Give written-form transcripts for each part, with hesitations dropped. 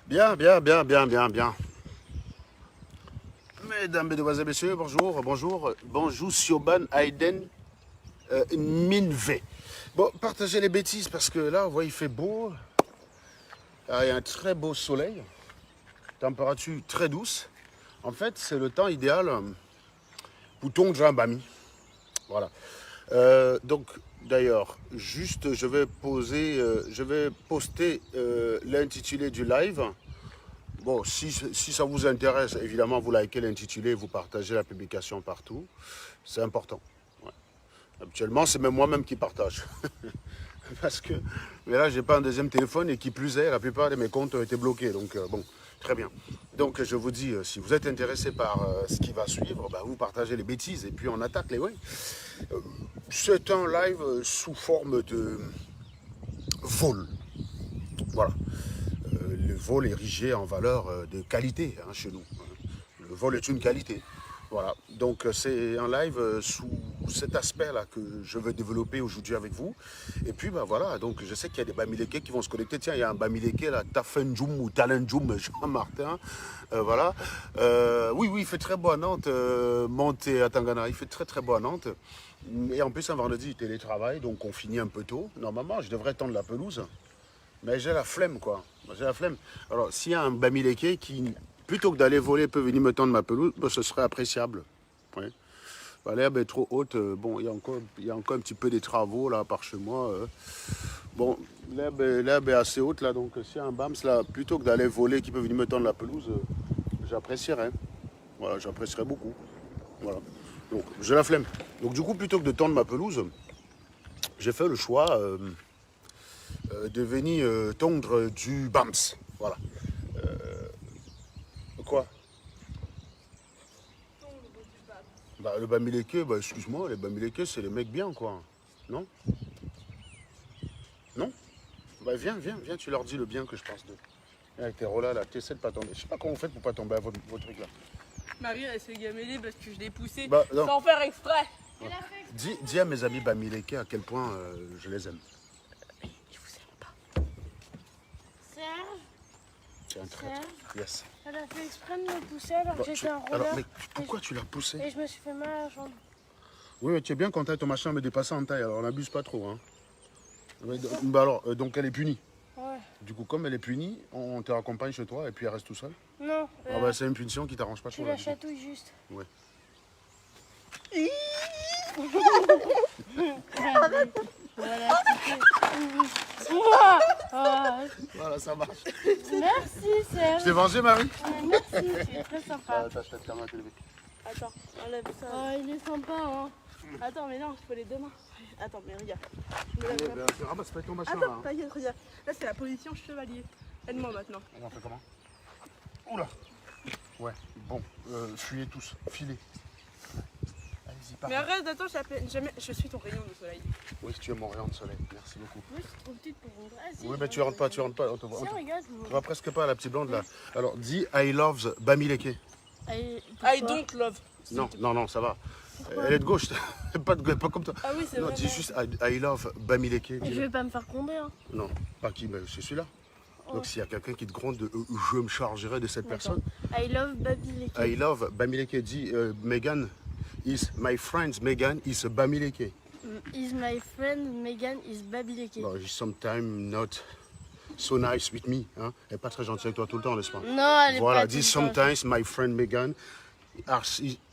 Bien, bien, bien, bien, bien, bien. Mesdames, mesdemoiselles, messieurs, bonjour, bonjour, bonjour, Sioban Aiden Minve. Bon, partagez les bêtises parce que là, vous voyez, il fait beau. Il y a un très beau soleil, température très douce. En fait, c'est le temps idéal pour tondre un bami. Voilà. Donc, d'ailleurs, juste, je vais poster l'intitulé du live. Bon, si ça vous intéresse, évidemment, vous likez l'intitulé, vous partagez la publication partout. C'est important. Ouais. Habituellement, c'est même moi-même qui partage. Parce que, mais là, j'ai pas un deuxième téléphone et qui plus est, la plupart de mes comptes ont été bloqués. Donc, bon, très bien. Donc, je vous dis, si vous êtes intéressé par ce qui va suivre, bah, vous partagez les bêtises et puis on attaque les ouais. C'est un live sous forme de vol. Voilà. Le vol est érigé en valeur de qualité hein, chez nous. Le vol est une qualité. Voilà, donc c'est un live sous cet aspect-là que je veux développer aujourd'hui avec vous. Et puis bah voilà, donc je sais qu'il y a des Bamileke qui vont se connecter. Tiens, il y a un Bamileke là, Tafenjoum ou Talenjoum, Jean-Martin. Voilà. Oui, il fait très beau à Nantes, monté à Tangana, il fait très très beau à Nantes. Et en plus un vendredi télétravail, donc on finit un peu tôt. Normalement, je devrais tendre la pelouse. Mais j'ai la flemme, quoi. J'ai la flemme. Alors, s'il y a un Bamileke qui, plutôt que d'aller voler, peut venir me tendre ma pelouse, ben, ce serait appréciable. Ouais. Ben, l'herbe est trop haute. Bon, il y a encore un petit peu des travaux, là, par chez moi. Bon, l'herbe est assez haute, là. Donc, s'il y a un Bams, là, plutôt que d'aller voler, qui peut venir me tendre la pelouse, j'apprécierais. Voilà, j'apprécierais beaucoup. Voilà. Donc, j'ai la flemme. Donc, du coup, plutôt que de tendre ma pelouse, j'ai fait le choix... de venir tondre du BAMS. Voilà. Quoi? Bah, le Bamileke, bah, excuse-moi, les Bamileke, c'est les mecs bien, quoi. Non? Non? Bah, viens, tu leur dis le bien que je pense d'eux. Avec tes rolas, là, tu essaies de pas tomber. Je sais pas comment vous faites pour pas tomber à vos trucs, là. Marie, elle s'est gamellée parce que je l'ai poussée Bah, sans faire exprès. Ouais. Dis à mes amis Bamileke à quel point je les aime. Ils vous aiment pas. Serge, C'est un traître. Yes. elle a fait exprès de me pousser alors que j'étais en roller. Alors, mais pourquoi tu l'as poussé? Et je me suis fait mal à la jambe. Oui, mais tu es bien quand ton machin me dépasse en taille, alors on n'abuse pas trop. Hein. Bah alors, donc elle est punie. Ouais. Du coup, comme elle est punie, on te raccompagne chez toi et puis elle reste tout seul. Non. Ah bah, c'est une punition qui t'arrange pas Tu trop. la Là, chatouilles juste. ouais. Voilà, Voilà, ça marche. merci Serge. Je t'ai vengé, Marie? Merci, tu es très sympa. T'achètes quand même la télé. Attends, enlève ça. Oh, il est sympa, hein. Attends, mais non, je peux les deux mains. Attends, mais regarde. Je me lève Tu ramasses pas ton machin là. Attends, Hein. t'inquiète, regarde. Là, c'est la position chevalier. Aide-moi maintenant. On fait comment? Oula. Ouais, bon, fuyez tous, filez. Allez-y, Mais pars. arrête, attends, je suis ton rayon de soleil. Oui, tu es mon rayon de soleil, merci beaucoup. Moi, je suis trop petite pour rentrer. Ah, si, Oui, mais tu rentres pas, on te voit. Si, regarde. Tu vois presque pas la petite blonde là. Alors, dis I love Bamileke. I don't love. Non, ça va. Elle est de gauche, pas comme toi. Ah oui, c'est Non, vrai. dis juste I love Bamileke. Je vais pas me faire gronder, hein. Non, pas qui, mais c'est celui-là. Oh. Donc s'il y a quelqu'un qui te gronde, je me chargerai de cette personne. I love Baby I love Bamileke. Dis Megan is my friend. Megan is Bamileke. Is my friend Megan is Baby Bon, sometimes not so nice with me. Hein? Elle n'est pas très gentille avec toi tout le temps, n'est-ce pas? Non, elle est Voilà, pas dis tout le temps. sometimes my friend Megan.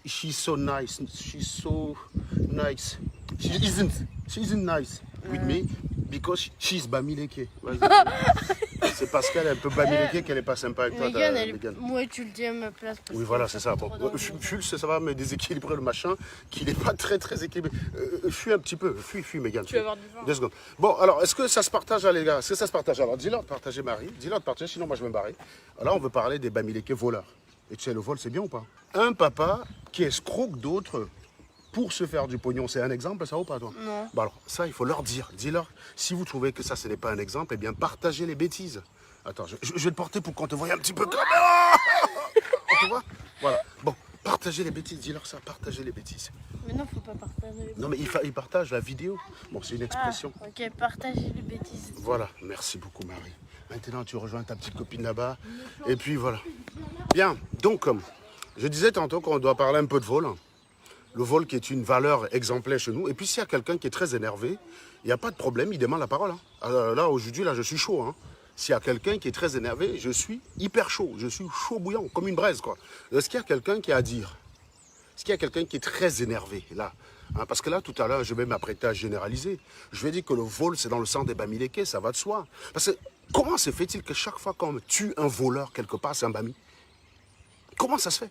She's so nice. She's so nice. She isn't nice with me because she's Bamileke. C'est parce qu'elle est un peu Bamileke qu'elle n'est pas sympa avec toi. Megan, Megan. moi tu le dis à ma place. Parce Oui, que voilà, c'est ça. Bon, trop dans le fuis, ça va me déséquilibrer le machin, qui n'est pas très équilibré. Fuis un petit peu, fuis, Megan. Tu vas avoir du vent. 2 secondes. Bon, alors, est-ce que ça se partage, les gars? Est-ce que ça se partage? Alors, dis-leur de partager, Marie. Dis-leur de partager, sinon, moi, je vais me barrer. Alors, on veut parler des Bamileke voleurs. Et tu sais, le vol, c'est bien ou pas? Un papa qui escroque d'autres pour se faire du pognon, c'est un exemple, ça ou pas, toi? Non. Bon, alors, ça, il faut leur dire. Dis-leur, si vous trouvez que ça, ce n'est pas un exemple, eh bien, partagez les bêtises. Attends, je vais le porter pour qu'on te voie un petit peu comme... On te voit? Voilà. Bon, partagez les bêtises. Dis-leur ça, partagez les bêtises. Mais non, faut pas partager. Non, mais il partage la vidéo. Bon, c'est une Ah, expression. ok, partagez les bêtises. Voilà. Merci beaucoup, Marie. Maintenant, tu rejoins ta petite copine là-bas. Et puis voilà. Bien, donc, je disais tantôt qu'on doit parler un peu de vol. Le vol qui est une valeur exemplaire chez nous. Et puis s'il y a quelqu'un qui est très énervé, il n'y a pas de problème, il demande la parole. Là, aujourd'hui, là, je suis chaud. S'il y a quelqu'un qui est très énervé, je suis hyper chaud. Je suis chaud bouillant, comme une braise, quoi. Est-ce qu'il y a quelqu'un qui a à dire? Est-ce qu'il y a quelqu'un qui est très énervé, là? Parce que là, tout à l'heure, je vais m'apprêter à généraliser. Je vais dire que le vol, c'est dans le sang des Bamileke, ça va de soi. Parce que comment se fait-il que chaque fois qu'on tue un voleur quelque part, c'est un Bami? Comment ça se fait?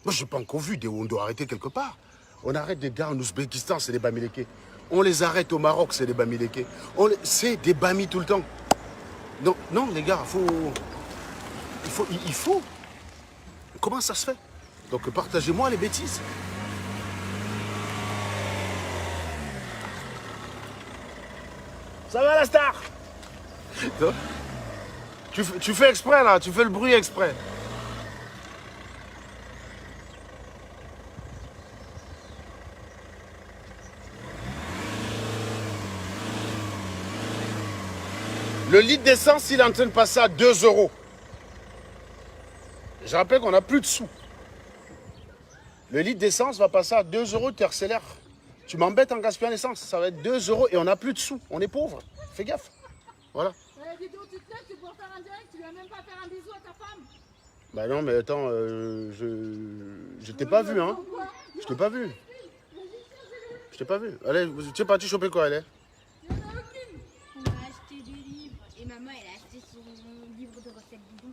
Moi, je n'ai pas encore vu on doit arrêter quelque part. On arrête des gars en Ouzbékistan, c'est des Bamileke. On les arrête au Maroc, c'est des Bamileke. C'est des Bamis tout le temps. Non, non, les gars, il faut. Comment ça se fait? Donc, partagez-moi les bêtises. Ça va, la star? Tu fais exprès, là. Tu fais le bruit exprès. Le litre d'essence, il est en train de passer à 2 €. Je rappelle qu'on n'a plus de sous. Le litre d'essence va passer à 2 €, tu accélères. Tu m'embêtes en gaspillant l'essence. Ça va être 2 € et on n'a plus de sous. On est pauvre. Fais gaffe. Voilà. Dis donc, tu te lèves, tu pourras faire un direct, tu vas même pas faire un bisou à ta femme. Bah non, mais attends, je t'ai pas vu, hein. Je t'ai pas vu. Je t'ai pas vu. Allez, tu es parti choper quoi, elle est? On a acheté des livres et maman elle a acheté son livre de recettes bidon.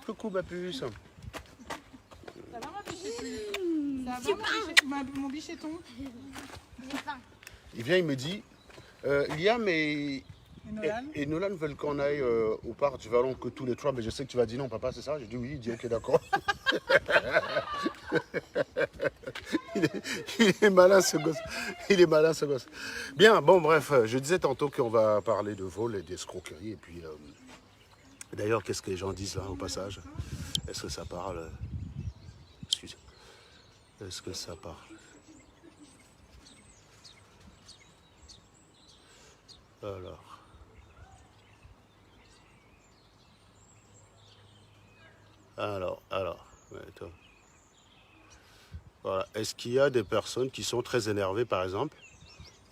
Coucou ma puce. Ça va mon bichéton? Il vient, il me dit, Liam et Nolan veulent qu'on aille au parc du Vallon que tous les trois, mais je sais que tu vas dire non papa, c'est ça? Je dis oui, il dit ok d'accord. il est malin ce gosse. Il est malin ce gosse. Bien, bon bref, je disais tantôt qu'on va parler de vol et d'escroquerie et puis d'ailleurs qu'est-ce que les gens disent là au passage? Est-ce que ça parle? Excusez. Est-ce que ça parle? Alors, ouais, toi. Voilà. Est-ce qu'il y a des personnes qui sont très énervées, par exemple,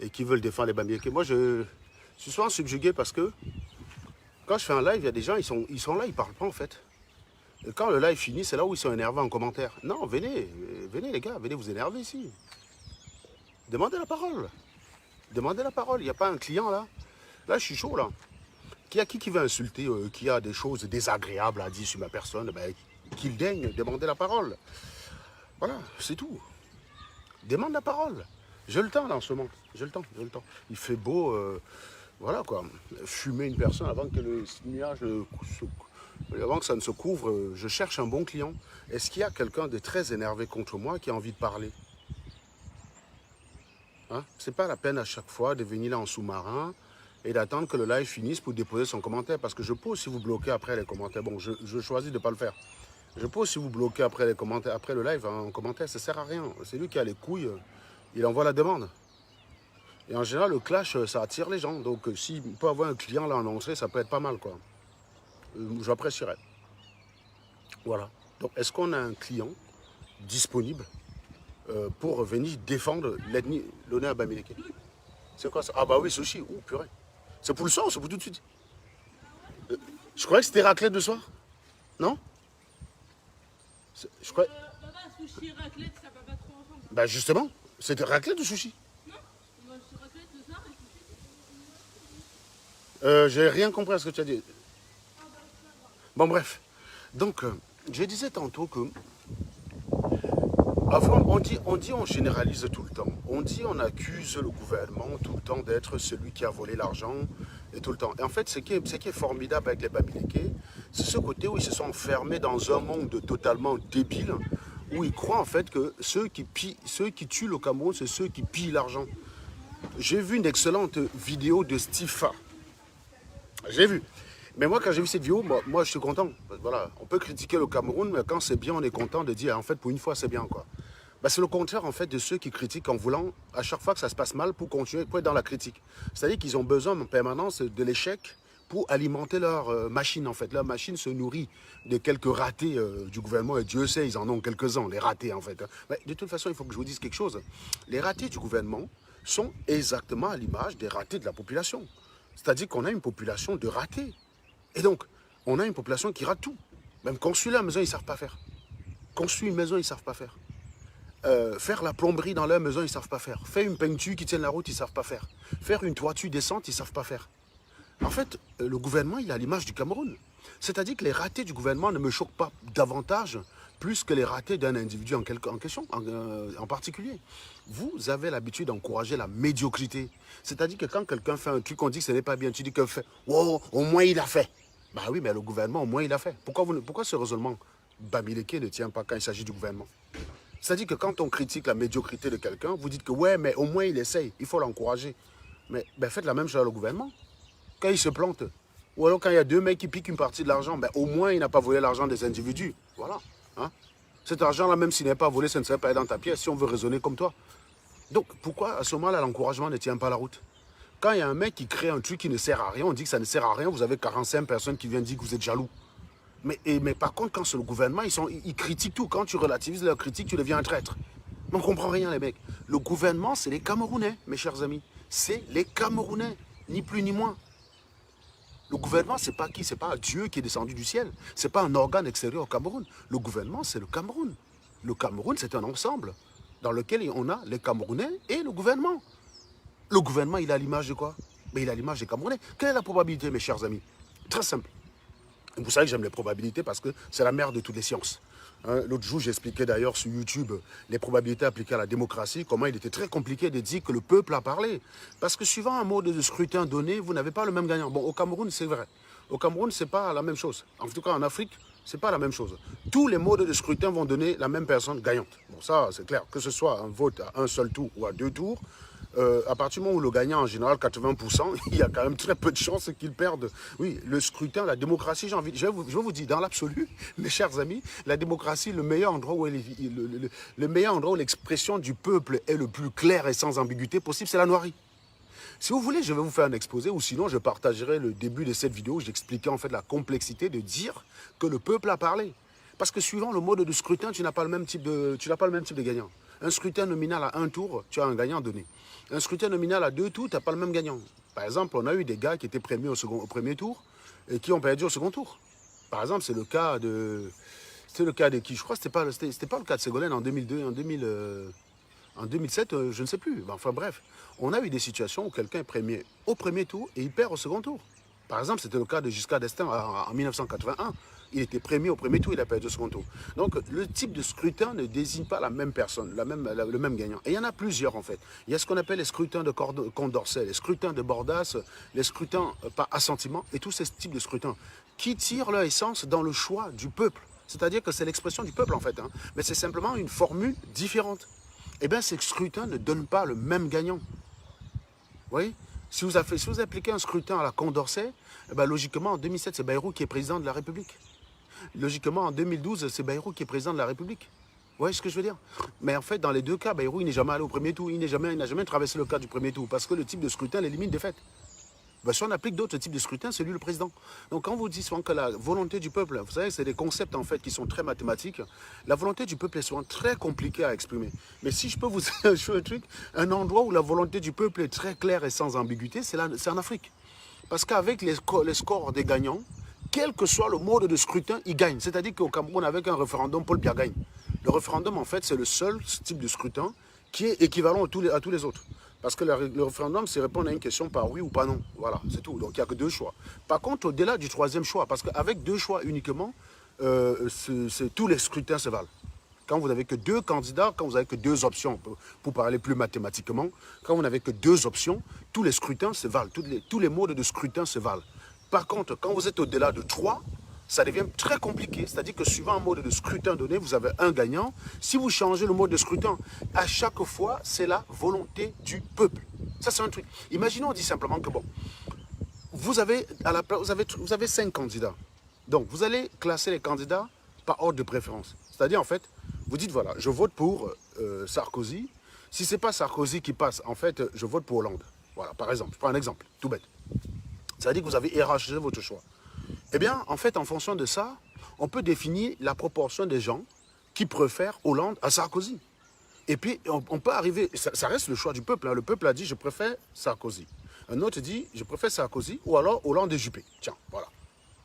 et qui veulent défendre les Bamileke? Moi, je suis souvent subjugué parce que quand je fais un live, il y a des gens, ils sont là, ils parlent pas en fait. Et quand le live finit, c'est là où ils sont énervés en commentaire. Non, venez les gars, venez vous énerver ici. Demandez la parole. Demandez la parole. Il n'y a pas un client là. Là, je suis chaud là. Qui veut insulter, qui a des choses désagréables à dire sur ma personne, ben, qu'il daigne demander la parole. Voilà, c'est tout. Demande la parole. J'ai le temps là en ce moment. J'ai le temps. Il fait beau, voilà quoi. Fumer une personne avant que le nuage avant que ça ne se couvre, je cherche un bon client. Est-ce qu'il y a quelqu'un de très énervé contre moi qui a envie de parler? C'est pas la peine à chaque fois de venir là en sous-marin et d'attendre que le live finisse pour déposer son commentaire. Parce que je peux aussi vous bloquer après les commentaires. Bon, je choisis de ne pas le faire. Je peux aussi vous bloquer après les commentaires, après le live en commentaire. Ça ne sert à rien. C'est lui qui a les couilles. Il envoie la demande. Et en général, le clash, ça attire les gens. Donc, s'il peut avoir un client là en entrée, ça peut être pas mal, quoi. J'apprécierais. Voilà. Donc, est-ce qu'on a un client disponible pour venir défendre l'ethnie, l'honneur Bamileke? C'est quoi ça? Ah bah oui, sushi. Oh, purée. C'est pour le soir ou c'est pour tout de suite? Je croyais que c'était raclette de soir. Non? Je croyais... sushi, raclette, ça va pas trop ensemble. Bah justement, c'était raclette ou sushi? Non, c'est raclette le soir et sushi. J'ai rien compris à ce que tu as dit. Bon bref. Donc, je disais tantôt que avant, on généralise tout le temps. On dit, on accuse le gouvernement tout le temps d'être celui qui a volé l'argent et tout le temps. Et en fait, ce qui est formidable avec les Bamileke, c'est ce côté où ils se sont enfermés dans un monde totalement débile, où ils croient en fait que ceux qui tuent le Cameroun, c'est ceux qui pillent l'argent. J'ai vu une excellente vidéo de Stifa. J'ai vu. Mais moi, quand j'ai vu cette vidéo, moi, je suis content. Voilà, on peut critiquer le Cameroun, mais quand c'est bien, on est content de dire, en fait, pour une fois, c'est bien, quoi. Ben, c'est le contraire en fait de ceux qui critiquent en voulant à chaque fois que ça se passe mal pour continuer pour être dans la critique. C'est-à-dire qu'ils ont besoin en permanence de l'échec pour alimenter leur machine en fait. Leur machine se nourrit de quelques ratés du gouvernement et Dieu sait, ils en ont quelques-uns, les ratés en fait. Mais de toute façon, il faut que je vous dise quelque chose. Les ratés du gouvernement sont exactement à l'image des ratés de la population. C'est-à-dire qu'on a une population de ratés. Et donc, on a une population qui rate tout. Même construire la maison, ils ne savent pas faire. Construire une maison, ils ne savent pas faire. Faire la plomberie dans leur maison, ils ne savent pas faire. Faire une peinture qui tienne la route, ils ne savent pas faire. Faire une toiture décente, ils ne savent pas faire. En fait, le gouvernement, il a l'image du Cameroun. C'est-à-dire que les ratés du gouvernement ne me choquent pas davantage plus que les ratés d'un individu en question, en particulier. Vous avez l'habitude d'encourager la médiocrité. C'est-à-dire que quand quelqu'un fait un truc, on dit que ce n'est pas bien, tu dis que fait, oh, au moins il a fait. Bah oui, mais le gouvernement, au moins il a fait. Pourquoi ce raisonnement Bamileke ne tient pas quand il s'agit du gouvernement? C'est-à-dire que quand on critique la médiocrité de quelqu'un, vous dites que ouais, mais au moins il essaye, il faut l'encourager. Mais ben, faites la même chose au gouvernement. Quand il se plante, ou alors quand il y a deux mecs qui piquent une partie de l'argent, ben, au moins il n'a pas volé l'argent des individus. Voilà. Hein? Cet argent-là, même s'il n'est pas volé, ça ne serait pas dans ta pièce si on veut raisonner comme toi. Donc pourquoi à ce moment-là l'encouragement ne tient pas la route? Quand il y a un mec qui crée un truc qui ne sert à rien, on dit que ça ne sert à rien, vous avez 45 personnes qui viennent dire que vous êtes jaloux. Mais par contre, quand c'est le gouvernement, ils critiquent tout. Quand tu relativises leur critique, tu deviens un traître. On ne comprend rien, les mecs. Le gouvernement, c'est les Camerounais, mes chers amis. C'est les Camerounais, ni plus ni moins. Le gouvernement, c'est pas qui? C'est pas Dieu qui est descendu du ciel. C'est pas un organe extérieur au Cameroun. Le gouvernement, c'est le Cameroun. Le Cameroun, c'est un ensemble dans lequel on a les Camerounais et le gouvernement. Le gouvernement, il a l'image de quoi? Mais il a l'image des Camerounais. Quelle est la probabilité, mes chers amis? Très simple. Vous savez que j'aime les probabilités parce que c'est la mère de toutes les sciences. Hein, l'autre jour, j'expliquais d'ailleurs sur YouTube les probabilités appliquées à la démocratie, comment il était très compliqué de dire que le peuple a parlé. Parce que suivant un mode de scrutin donné, vous n'avez pas le même gagnant. Bon, au Cameroun, c'est vrai. Au Cameroun, ce n'est pas la même chose. En tout cas, en Afrique, ce n'est pas la même chose. Tous les modes de scrutin vont donner la même personne gagnante. Bon, ça, c'est clair. Que ce soit un vote à un seul tour ou à deux tours, à partir du moment où le gagnant, en général, 80%, il y a quand même très peu de chances qu'il perde. Oui, le scrutin, la démocratie, je vais vous dire, dans l'absolu, mes chers amis, la démocratie, le meilleur endroit où l'expression du peuple est le plus clair et sans ambiguïté possible, c'est la Noirie. Si vous voulez, je vais vous faire un exposé, ou sinon je partagerai le début de cette vidéo où j'expliquais en fait la complexité de dire que le peuple a parlé. Parce que suivant le mode de scrutin, tu n'as pas le même type de gagnant. Un scrutin nominal à un tour, tu as un gagnant donné. Un scrutin nominal à deux tours, tu n'as pas le même gagnant. Par exemple, on a eu des gars qui étaient premiers au premier tour et qui ont perdu au second tour. Par exemple, c'est le cas de... C'était le cas de qui? Je crois que c'était pas le cas de Ségolène en 2002, en 2007, je ne sais plus. Enfin bref, on a eu des situations où quelqu'un est premier au premier tour et il perd au second tour. Par exemple, c'était le cas de Giscard d'Estaing en 1981. Il était premier au premier tour, il a perdu au second tour. Donc, le type de scrutin ne désigne pas la même personne, le même gagnant. Et il y en a plusieurs, en fait. Il y a ce qu'on appelle les scrutins de Condorcet, les scrutins de Bordas, les scrutins par assentiment, et tous ces types de scrutins qui tirent leur essence dans le choix du peuple. C'est-à-dire que c'est l'expression du peuple, en fait. Hein. Mais c'est simplement une formule différente. Eh bien, ces scrutins ne donnent pas le même gagnant. Vous voyez? Si vous appliquez un scrutin à la Condorcet, eh bien, logiquement, en 2007, c'est Bayrou qui est président de la République. Logiquement, en 2012, c'est Bayrou qui est président de la République. Vous voyez ce que je veux dire? Mais en fait, dans les deux cas, Bayrou, il n'est jamais allé au premier tour. Il n'a jamais traversé le cas du premier tour parce que le type de scrutin l'élimine de fait. Ben, si on applique d'autres types de scrutins, c'est lui le président. Donc quand vous dites souvent que la volonté du peuple, vous savez, c'est des concepts en fait qui sont très mathématiques. La volonté du peuple est souvent très compliquée à exprimer. Mais si je peux vous dire un truc, un endroit où la volonté du peuple est très claire et sans ambiguïté, c'est en Afrique. Parce qu'avec les scores des gagnants, quel que soit le mode de scrutin, il gagne. C'est-à-dire qu'au Cameroun, avec un référendum, Paul Biya gagne. Le référendum, en fait, c'est le seul type de scrutin qui est équivalent à tous les autres. Parce que le référendum, c'est répondre à une question par oui ou pas non. Voilà, c'est tout. Donc, il n'y a que deux choix. Par contre, au-delà du troisième choix, parce qu'avec deux choix uniquement, tous les scrutins se valent. Quand vous n'avez que deux candidats, quand vous n'avez que deux options, pour parler plus mathématiquement, quand vous n'avez que deux options, tous les scrutins se valent. Tous les modes de scrutin se valent. Par contre, quand vous êtes au-delà de 3, ça devient très compliqué. C'est-à-dire que suivant un mode de scrutin donné, vous avez un gagnant. Si vous changez le mode de scrutin, à chaque fois, c'est la volonté du peuple. Ça, c'est un truc. Imaginons, on dit simplement que, bon, vous avez 5 candidats. Donc, vous allez classer les candidats par ordre de préférence. C'est-à-dire, en fait, Vous dites, voilà, je vote pour Sarkozy. Si ce n'est pas Sarkozy qui passe, en fait, je vote pour Hollande. Voilà, par exemple, je prends un exemple, tout bête. Ça veut dire que vous avez hiérarchisé votre choix. Eh bien, en fait, en fonction de ça, on peut définir la proportion des gens qui préfèrent Hollande à Sarkozy. Et puis, on peut arriver, ça reste le choix du peuple. Hein. Le peuple a dit, je préfère Sarkozy. Un autre dit, je préfère Sarkozy ou alors Hollande et Juppé. Tiens, voilà.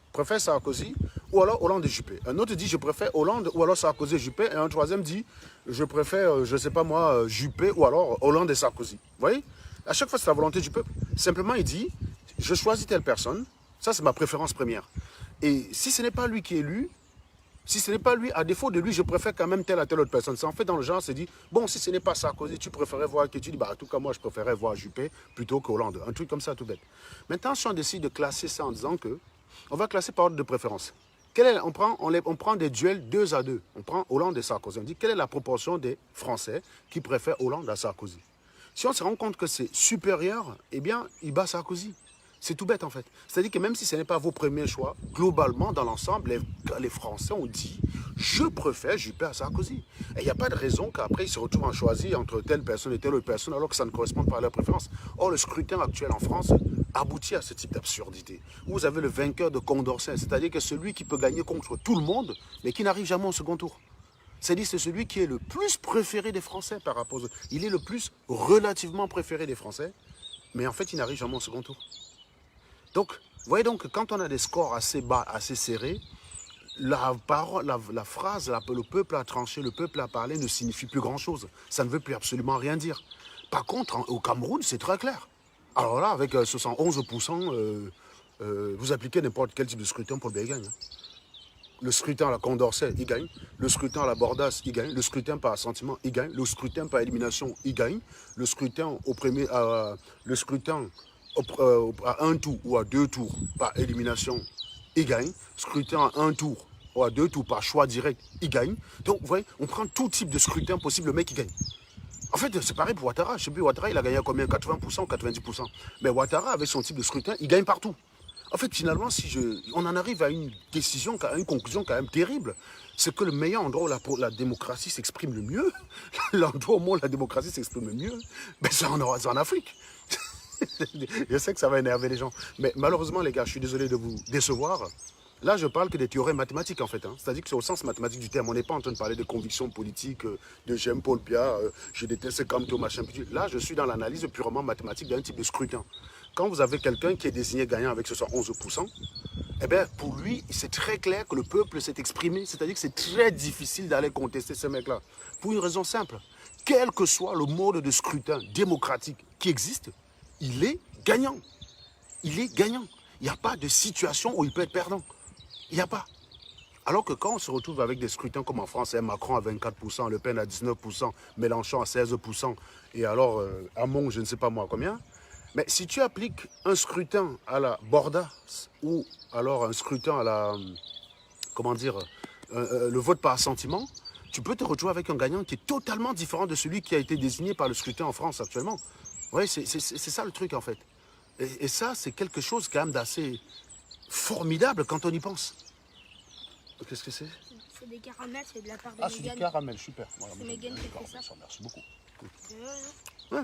Je préfère Sarkozy ou alors Hollande et Juppé. Un autre dit, je préfère Hollande ou alors Sarkozy et Juppé. Et un troisième dit, je préfère, je ne sais pas moi, Juppé ou alors Hollande et Sarkozy. Vous voyez? À chaque fois, c'est la volonté du peuple. Simplement, il dit, je choisis telle personne. Ça, c'est ma préférence première. Et si ce n'est pas lui qui est élu, si ce n'est pas lui, à défaut de lui, je préfère quand même telle à telle autre personne. C'est en fait dans le genre, c'est dit, bon, si ce n'est pas Sarkozy, tu préférais voir qui tu dis, bah, en tout cas, moi, je préférais voir Juppé plutôt qu'Hollande. Un truc comme ça, tout bête. Maintenant, si on décide de classer ça en disant que, on va classer par ordre de préférence. On prend des duels 2 à 2. On prend Hollande et Sarkozy. On dit, quelle est la proportion des Français qui préfèrent Hollande à Sarkozy? Si on se rend compte que c'est supérieur, eh bien, il bat Sarkozy. C'est tout bête en fait. C'est-à-dire que même si ce n'est pas vos premiers choix, globalement, dans l'ensemble, les Français ont dit « Je préfère Juppé à Sarkozy ». Et il n'y a pas de raison qu'après ils se retrouvent à choisir entre telle personne et telle autre personne alors que ça ne correspond pas à leur préférence. Or, le scrutin actuel en France aboutit à ce type d'absurdité. Vous avez le vainqueur de Condorcet, c'est-à-dire que celui qui peut gagner contre tout le monde, mais qui n'arrive jamais au second tour. C'est-à-dire c'est celui qui est le plus préféré des Français par rapport aux autres. Il est le plus relativement préféré des Français, mais en fait il n'arrive jamais au second tour. Donc, vous voyez donc que quand on a des scores assez bas, assez serrés, la phrase, le peuple a tranché, le peuple a parlé ne signifie plus grand-chose. Ça ne veut plus absolument rien dire. Par contre, au Cameroun, c'est très clair. Alors là, avec 71%, vous appliquez n'importe quel type de scrutin pour le bien gagne. Le scrutin à la Condorcet, il gagne. Le scrutin à la Bordas, il gagne. Le scrutin par assentiment, il gagne. Le scrutin par élimination, il gagne. Le scrutin au premier... le scrutin... à un tour ou à 2 tours par élimination, il gagne. Scrutin à 1 tour ou à 2 tours par choix direct, il gagne. Donc, vous voyez, on prend tout type de scrutin possible, le mec, il gagne. En fait, c'est pareil pour Ouattara. Je ne sais plus, Ouattara, il a gagné à combien? 80% ou 90%. Mais Ouattara, avec son type de scrutin, il gagne partout. En fait, finalement, on en arrive à une décision, à une conclusion quand même terrible. C'est que le meilleur endroit où la démocratie s'exprime le mieux, l'endroit où la démocratie s'exprime le mieux, ben, c'est en Afrique. Je sais que ça va énerver les gens. Mais malheureusement, les gars, je suis désolé de vous décevoir. Là, je parle que des théorèmes mathématiques, en fait. Hein. C'est-à-dire que c'est au sens mathématique du terme. On n'est pas en train de parler de convictions politiques, de j'aime Paul Biya, je déteste Kamto, machin. Là, je suis dans l'analyse purement mathématique d'un type de scrutin. Quand vous avez quelqu'un qui est désigné gagnant avec 71%, eh bien, pour lui, c'est très clair que le peuple s'est exprimé. C'est-à-dire que c'est très difficile d'aller contester ce mec-là. Pour une raison simple. Quel que soit le mode de scrutin démocratique qui existe, il est gagnant. Il est gagnant. Il n'y a pas de situation où il peut être perdant. Il n'y a pas. Alors que quand on se retrouve avec des scrutins comme en France, Macron à 24%, Le Pen à 19%, Mélenchon à 16%, et alors Hamon, je ne sais pas moi combien. Mais si tu appliques un scrutin à la Bordas, ou alors un scrutin à la, comment dire, le vote par assentiment, tu peux te retrouver avec un gagnant qui est totalement différent de celui qui a été désigné par le scrutin en France actuellement. Oui, c'est ça le truc en fait. Et ça, c'est quelque chose quand même d'assez formidable quand on y pense. Qu'est-ce que c'est? C'est des caramels, c'est de la part de Ah, c'est du Mégane. caramel, super. Voilà, C'est Mégane qui fait ça. Merci beaucoup. Ouais. Ouais.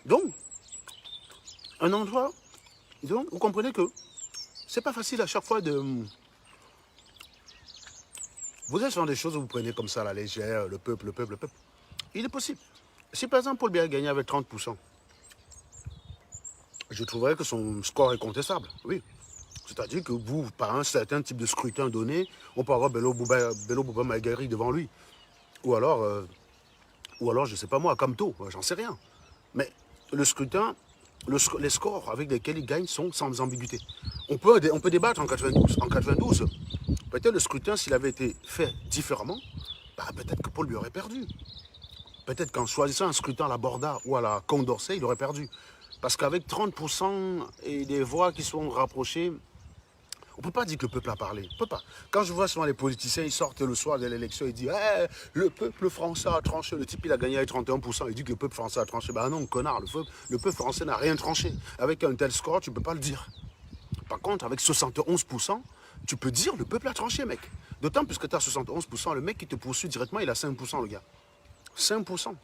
Donc, un endroit, donc, vous comprenez que c'est pas facile à chaque fois de... Vous êtes sur des choses où vous prenez comme ça la légère, le peuple. Il est possible. Si par exemple Paul Biya gagnait avec 30%, je trouverais que son score est contestable, oui. C'est-à-dire que vous, par un certain type de scrutin donné, on peut avoir Bello Bouba Maïgari devant lui. Ou alors, je ne sais pas moi, Kamto, j'en sais rien. Mais le scrutin, les scores avec lesquels il gagne sont sans ambiguïté. On peut débattre en 92. En 92, peut-être le scrutin, s'il avait été fait différemment, bah, peut-être que Paul lui aurait perdu. Peut-être qu'en choisissant un scrutin à la Borda ou à la Condorcet, il aurait perdu. Parce qu'avec 30% et des voix qui sont rapprochées, on ne peut pas dire que le peuple a parlé. On peut pas. Quand je vois souvent les politiciens, ils sortent le soir de l'élection et disent hey, le peuple français a tranché. Le type, il a gagné avec 31%. Il dit que le peuple français a tranché. Ben non, connard, le peuple français n'a rien tranché. Avec un tel score, tu ne peux pas le dire. Par contre, avec 71%, tu peux dire le peuple a tranché, mec. D'autant plus que tu as 71%, le mec qui te poursuit directement, il a 5%, le gars. 5%.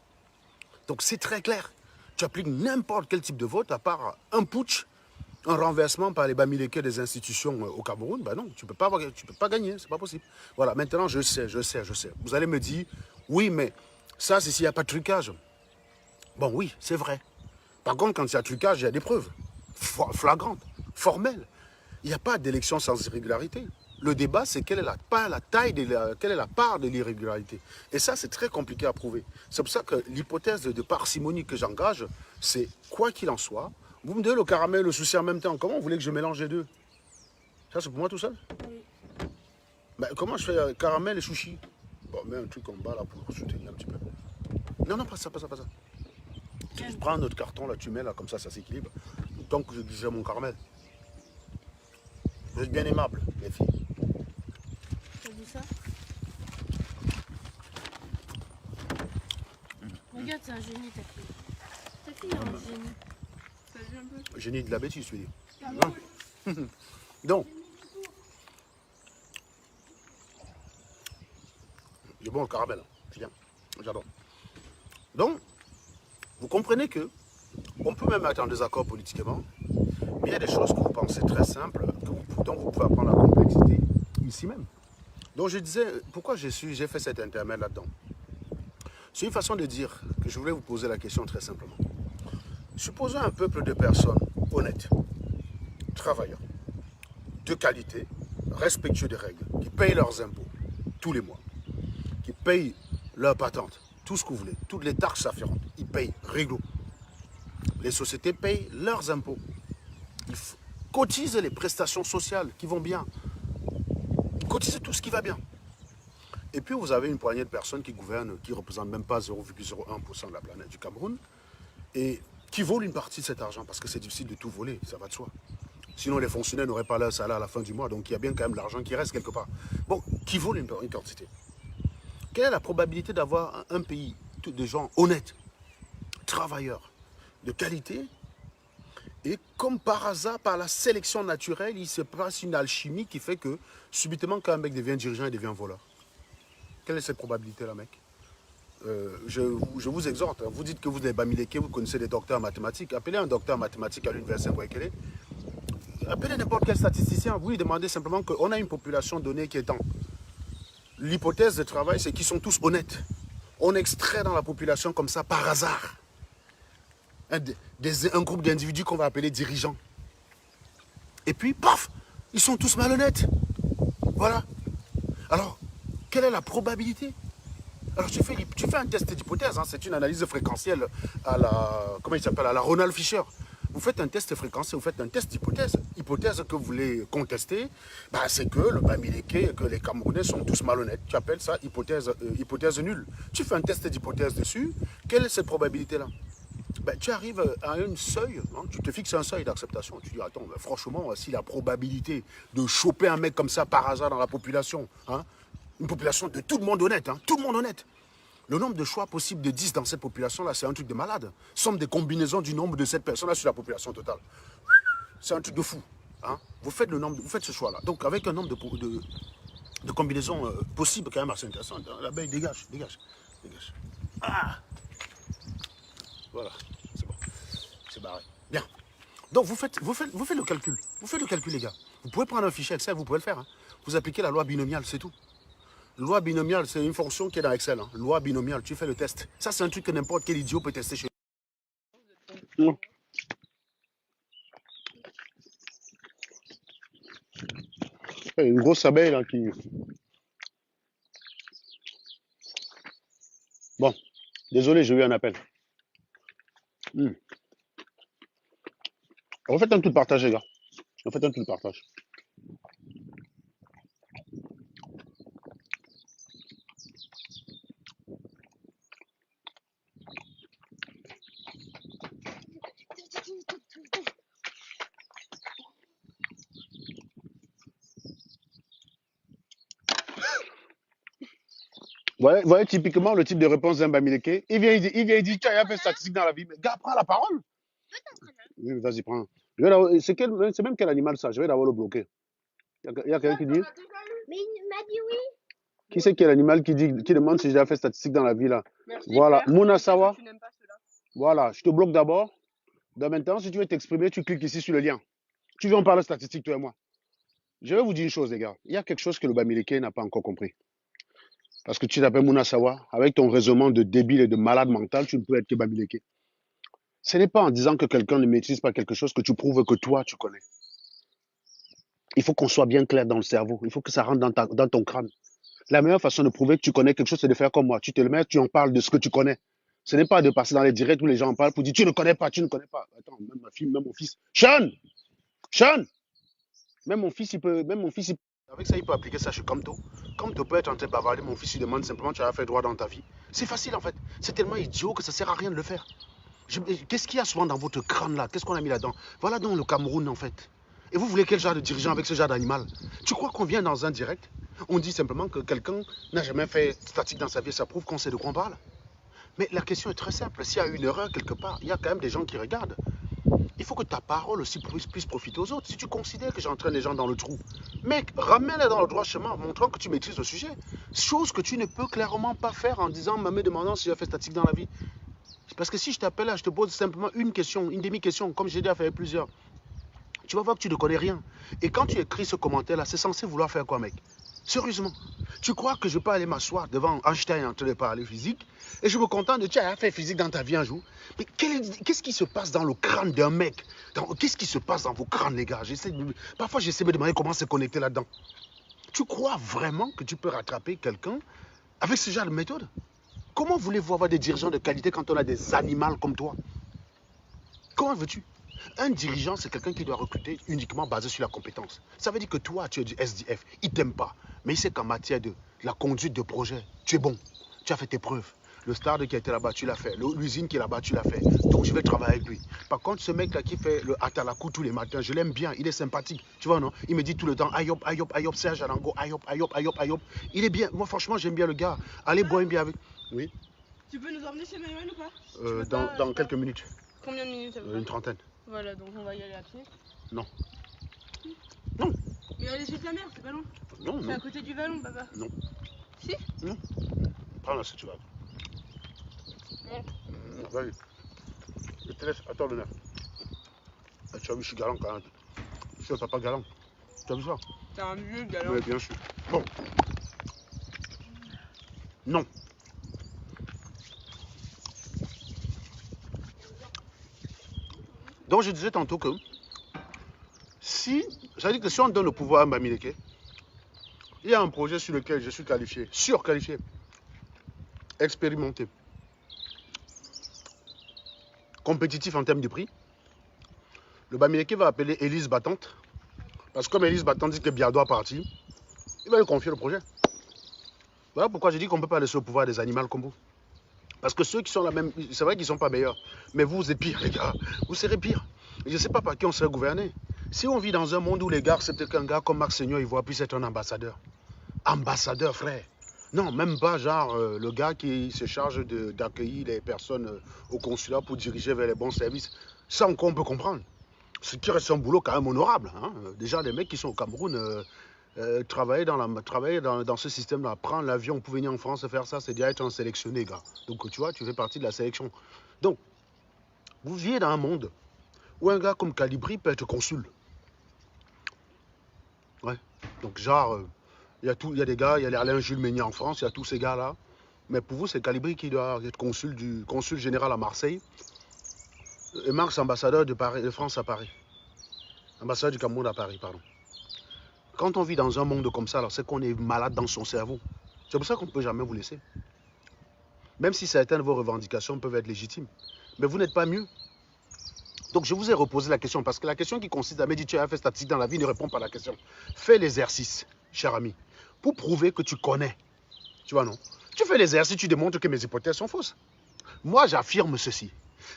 Donc c'est très clair. Tu appliques n'importe quel type de vote, à part un putsch, un renversement par les Bamileke des institutions au Cameroun, ben non, tu ne peux pas gagner, c'est pas possible. Voilà, maintenant je sais. Vous allez me dire, oui, mais ça, c'est s'il n'y a pas de trucage. Bon, oui, c'est vrai. Par contre, quand il y a trucage, il y a des preuves flagrantes, formelles. Il n'y a pas d'élection sans irrégularité. Le débat, c'est quelle est la part de l'irrégularité. Et ça, c'est très compliqué à prouver. C'est pour ça que l'hypothèse de parcimonie que j'engage, c'est quoi qu'il en soit, vous me donnez le caramel et le souci en même temps. Comment vous voulez que je mélange les deux? Ça, c'est pour moi tout seul? Oui. Ben, comment je fais caramel et sushi? Bon, mets un truc en bas là pour soutenir un petit peu. Non, pas ça. Tu prends un autre carton, là, tu mets là, comme ça s'équilibre. Tant que j'ai mon caramel. Vous êtes bien aimables, les filles. T'as vu ça? Regarde, c'est un génie, ta fille. Ta fille est un génie. Ça vient un peu. Génie de la bêtise, tu veux dire. Donc, il est bon le caramel, c'est bien, j'adore. Donc, vous comprenez que on peut même être en désaccord politiquement, mais il y a des choses que vous pensez très simples, dont vous pouvez apprendre la complexité ici même. Donc je disais, pourquoi j'ai fait cet intermède là-dedans? C'est une façon de dire que je voulais vous poser la question très simplement. Supposons un peuple de personnes honnêtes, travailleurs, de qualité, respectueux des règles, qui payent leurs impôts tous les mois, qui payent leurs patentes, tout ce que vous voulez, toutes les taxes afférentes, ils payent réglo. Les sociétés payent leurs impôts. Ils cotisent les prestations sociales qui vont bien. Ils cotisent tout ce qui va bien. Et puis vous avez une poignée de personnes qui gouvernent, qui ne représentent même pas 0,01% de la planète du Cameroun, et qui volent une partie de cet argent, parce que c'est difficile de tout voler, ça va de soi. Sinon les fonctionnaires n'auraient pas leur salaire à la fin du mois, donc il y a bien quand même de l'argent qui reste quelque part. Bon, qui vole une quantité. Quelle est la probabilité d'avoir un pays de gens honnêtes, travailleurs, de qualité, et comme par hasard, par la sélection naturelle, il se passe une alchimie qui fait que subitement quand un mec devient dirigeant, il devient voleur. Quelle est cette probabilité-là, mec? Je vous exhorte, vous dites que vous n'avez pas Bamileke, vous connaissez des docteurs en mathématiques, appelez un docteur en mathématiques à l'université Boekele, appelez n'importe quel statisticien, vous lui demandez simplement qu'on a une population donnée qui est en. L'hypothèse de travail, c'est qu'ils sont tous honnêtes. On extrait dans la population comme ça par hasard un groupe d'individus qu'on va appeler dirigeants. Et puis, paf, ils sont tous malhonnêtes. Voilà. Alors, quelle est la probabilité? Alors, tu fais un test d'hypothèse, hein, c'est une analyse fréquentielle à la, comment il s'appelle, à la Ronald Fisher. Vous faites un test fréquentiel, vous faites un test d'hypothèse. Hypothèse que vous voulez contester, bah, c'est que le Bamileke, que les Camerounais sont tous malhonnêtes. Tu appelles ça hypothèse nulle. Tu fais un test d'hypothèse dessus, quelle est cette probabilité-là? Ben, tu arrives à un seuil, hein, tu te fixes un seuil d'acceptation. Tu dis, attends, ben, franchement, si la probabilité de choper un mec comme ça par hasard dans la population, hein, une population de tout le monde honnête, hein, tout le monde honnête, le nombre de choix possibles de 10 dans cette population-là, c'est un truc de malade. Somme des combinaisons du nombre de cette personne-là sur la population totale. C'est un truc de fou. Hein. Vous faites ce choix-là. Donc, avec un nombre de combinaisons possibles, quand même assez intéressant, l'abeille dégage. Ah! Voilà, c'est bon. C'est barré. Bien. Donc, vous faites le calcul. Vous faites le calcul, les gars. Vous pouvez prendre un fichier Excel, vous pouvez le faire. Hein. Vous appliquez la loi binomiale, c'est tout. Loi binomiale, c'est une fonction qui est dans Excel. Hein. Loi binomiale, tu fais le test. Ça, c'est un truc que n'importe quel idiot peut tester chez lui. Une grosse abeille, là, qui... Bon, désolé, j'ai eu un appel. Refaites un tout de partage, les gars. Refaites un tout de partage. Vous voyez typiquement le type de réponse d'un Bamileke. Il vient, il dit, tu as fait statistique dans la vie. Mais gars, prends la parole. Oui, vas-y, prends. C'est même quel animal ça? Je vais d'abord le bloquer. Il y a quelqu'un qui dit. Mais il m'a dit oui. Qui c'est qui est l'animal qui demande si j'ai déjà fait statistique dans la vie là? Merci. Voilà, Père. Mouna Sawa. Tu n'aimes pas cela. Voilà, je te bloque d'abord. Donc maintenant, si tu veux t'exprimer, tu cliques ici sur le lien. Tu veux en parler statistique, toi et moi. Je vais vous dire une chose, les gars. Il y a quelque chose que le Bamileke n'a pas encore compris. Parce que tu t'appelles Mouna Sawa, avec ton raisonnement de débile et de malade mental, tu ne peux être que Bamileke. Ce n'est pas en disant que quelqu'un ne maîtrise pas quelque chose que tu prouves que toi, tu connais. Il faut qu'on soit bien clair dans le cerveau. Il faut que ça rentre dans ton crâne. La meilleure façon de prouver que tu connais quelque chose, c'est de faire comme moi. Tu te le mets, tu en parles de ce que tu connais. Ce n'est pas de passer dans les directs où les gens en parlent pour dire tu ne connais pas, tu ne connais pas. Attends, même ma fille, même mon fils. Sean! Même mon fils, il peut. Avec ça, il peut appliquer ça chez Comto. Comto peut être en train de bavarder, mon fils, il demande simplement tu as fait droit dans ta vie. C'est facile en fait. C'est tellement idiot que ça ne sert à rien de le faire. Qu'est-ce qu'il y a souvent dans votre crâne là? Qu'est-ce qu'on a mis là-dedans? Voilà donc le Cameroun en fait. Et vous voulez quel genre de dirigeant avec ce genre d'animal? Tu crois qu'on vient dans un direct? On dit simplement que quelqu'un n'a jamais fait statique dans sa vie, ça prouve qu'on sait de quoi on parle. Mais la question est très simple. S'il y a une erreur quelque part, il y a quand même des gens qui regardent. Il faut que ta parole aussi puisse profiter aux autres. Si tu considères que j'entraîne les gens dans le trou, mec, ramène-les dans le droit chemin, montrant que tu maîtrises le sujet. Chose que tu ne peux clairement pas faire en disant, me demandant si j'ai fait statique dans la vie. Parce que si je t'appelle là, je te pose simplement une question, une demi-question, comme j'ai déjà fait plusieurs. Tu vas voir que tu ne connais rien. Et quand tu écris ce commentaire-là, c'est censé vouloir faire quoi, mec? Sérieusement. Tu crois que je peux aller m'asseoir devant Einstein en train de parler physique et je me contente de tu as fait physique dans ta vie un jour? Mais qu'est-ce qui se passe dans le crâne d'un mec? Qu'est-ce qui se passe dans vos crânes, les gars? Parfois, j'essaie de me demander comment c'est connecté là-dedans. Tu crois vraiment que tu peux rattraper quelqu'un avec ce genre de méthode? Comment voulez-vous avoir des dirigeants de qualité quand on a des animaux comme toi? Comment veux-tu? Un dirigeant, c'est quelqu'un qui doit recruter uniquement basé sur la compétence. Ça veut dire que toi, tu es du SDF. Il ne t'aime pas. Mais il sait qu'en matière de la conduite de projet, tu es bon. Tu as fait tes preuves. Le stade qui a été là-bas, tu l'as fait. L'usine qui est là-bas, tu l'as fait. Donc, je vais travailler avec lui. Par contre, ce mec-là qui fait le atalakou tous les matins, je l'aime bien. Il est sympathique. Tu vois, non? Il me dit tout le temps, Ayop, Ayop, Ayop, Serge Alango, Ayop, Ayop, Ayop, Ayop. Il est bien. Moi, franchement, j'aime bien le gars. Allez boire bien avec. Oui. Tu peux nous emmener chez Maëwen ou pas? Dans quelques minutes. Combien de minutes? Une trentaine. Voilà, donc on va y aller à pied. Non. Non. Mais aller chez ta mère, c'est pas loin. Non, C'est non. à côté du vallon, papa. Non. Si? Non. Prends là si tu vas. Vas-y. Je te laisse. Attends le nerf. Tu as vu, je suis galant quand même. Je suis un papa galant. Tu as vu ça? T'es un vieux galant. Oui, bien sûr. Bon. Non. Donc je disais tantôt que ça veut dire que si on donne le pouvoir à Bamileke, il y a un projet sur lequel je suis qualifié, surqualifié, expérimenté, compétitif en termes de prix. Le Bamileke va appeler Élise Battante, parce que comme Élise Battante dit que Biado a parti, il va lui confier le projet. Voilà pourquoi je dis qu'on ne peut pas laisser au pouvoir des animaux comme vous. Parce que ceux qui sont là même, c'est vrai qu'ils ne sont pas meilleurs, mais vous êtes pire, les gars. Vous serez pire. Et je ne sais pas par qui on serait gouverné. Si on vit dans un monde où les gars acceptent qu'un gars comme Marc Seigneur, il puisse être un ambassadeur. Ambassadeur, frère. Non, même pas genre le gars qui se charge d'accueillir les personnes au consulat pour diriger vers les bons services. Ça encore on peut comprendre. Ce qui reste un boulot quand même honorable. Hein. Déjà, les mecs qui sont au Cameroun, travailler dans ce système-là, prendre l'avion pour venir en France et faire ça, c'est déjà être un sélectionné, gars. Donc, tu vois, tu fais partie de la sélection. Donc, vous vivez dans un monde où un gars comme Calibri peut être consul. Ouais. Donc, genre, il y a des gars, il y a les Alain Jules Meunier en France, il y a tous ces gars-là. Mais pour vous, c'est Calibri qui doit être consul général à Marseille. Et Marx, ambassadeur de France à Paris. Ambassadeur du Cameroun à Paris, pardon. Quand on vit dans un monde comme ça, c'est qu'on est malade dans son cerveau. C'est pour ça qu'on ne peut jamais vous laisser. Même si certaines de vos revendications peuvent être légitimes. Mais vous n'êtes pas mieux. Donc je vous ai reposé la question, parce que la question qui consiste à me dire tu as fait statistique dans la vie ne répond pas à la question. Fais l'exercice, cher ami, pour prouver que tu connais. Tu vois, non? Tu fais l'exercice, tu démontres que mes hypothèses sont fausses. Moi, j'affirme ceci.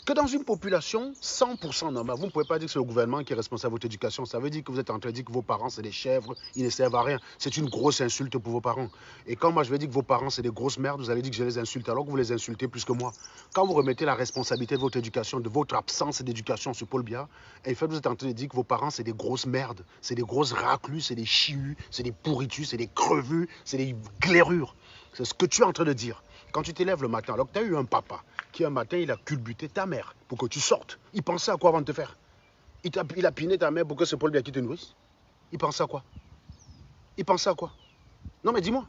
Que dans une population 100% normale, vous ne pouvez pas dire que c'est le gouvernement qui est responsable de votre éducation. Ça veut dire que vous êtes en train de dire que vos parents, c'est des chèvres, ils ne servent à rien. C'est une grosse insulte pour vos parents. Et quand moi je vais dire que vos parents, c'est des grosses merdes, vous allez dire que je les insulte, alors que vous les insultez plus que moi. Quand vous remettez la responsabilité de votre éducation, de votre absence d'éducation sur Paul Biya, en fait, vous êtes en train de dire que vos parents, c'est des grosses merdes, c'est des grosses raclus, c'est des chius, c'est des pourritus, c'est des crevus, c'est des glairures. C'est ce que tu es en train de dire. Quand tu t'élèves le matin, alors que tu as eu un papa qui un matin, il a culbuté ta mère pour que tu sortes. Il pensait à quoi avant de te faire? Il a piné ta mère pour que c'est Paul Biya qui te nourrisse. Il pensait à quoi? Il pensait à quoi? Non mais dis-moi.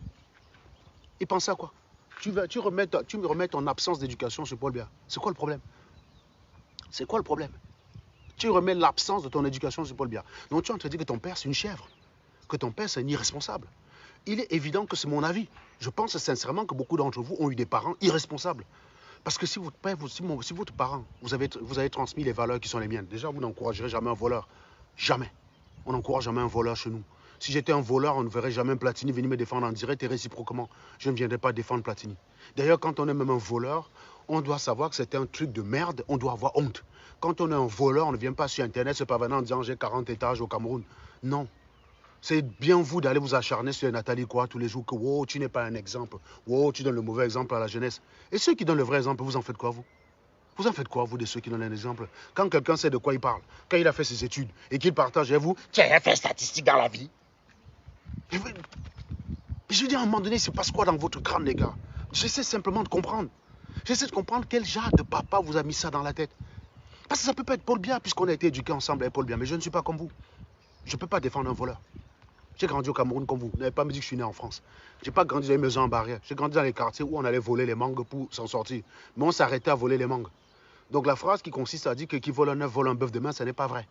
Il pensait à quoi? Tu me remets ton absence d'éducation sur Paul Biya. C'est quoi le problème? C'est quoi le problème? Tu remets l'absence de ton éducation sur Paul Biya. Donc tu es en train de dire que ton père c'est une chèvre. Que ton père c'est un irresponsable. Il est évident que c'est mon avis. Je pense sincèrement que beaucoup d'entre vous ont eu des parents irresponsables. Parce que si votre père, si votre parent, vous avez transmis les valeurs qui sont les miennes, déjà vous n'encouragerez jamais un voleur. Jamais. On n'encourage jamais un voleur chez nous. Si j'étais un voleur, on ne verrait jamais un Platini venir me défendre en direct et réciproquement. Je ne viendrais pas défendre Platini. D'ailleurs, quand on est même un voleur, on doit savoir que c'est un truc de merde, on doit avoir honte. Quand on est un voleur, on ne vient pas sur Internet se pavaner en disant j'ai 40 étages au Cameroun. Non. C'est bien vous d'aller vous acharner sur Nathalie quoi tous les jours que wow, tu n'es pas un exemple. Wow, tu donnes le mauvais exemple à la jeunesse. Et ceux qui donnent le vrai exemple, vous en faites quoi vous? Vous en faites quoi vous de ceux qui donnent un exemple? Quand quelqu'un sait de quoi il parle, quand il a fait ses études et qu'il partage avec vous, tu as fait statistique dans la vie. Je veux dire à un moment donné, il se passe quoi dans votre crâne les gars? J'essaie simplement de comprendre. J'essaie de comprendre quel genre de papa vous a mis ça dans la tête. Parce que ça peut pas être Paul Biya puisqu'on a été éduqués ensemble avec Paul Biya. Mais je ne suis pas comme vous. Je ne peux pas défendre un voleur. J'ai grandi au Cameroun comme vous. Vous n'avez pas me dit que je suis né en France. Je n'ai pas grandi dans les maisons en barrière. J'ai grandi dans les quartiers où on allait voler les mangues pour s'en sortir. Mais on s'arrêtait à voler les mangues. Donc la phrase qui consiste à dire que qui vole un œuf vole un bœuf demain, ce n'est pas vrai.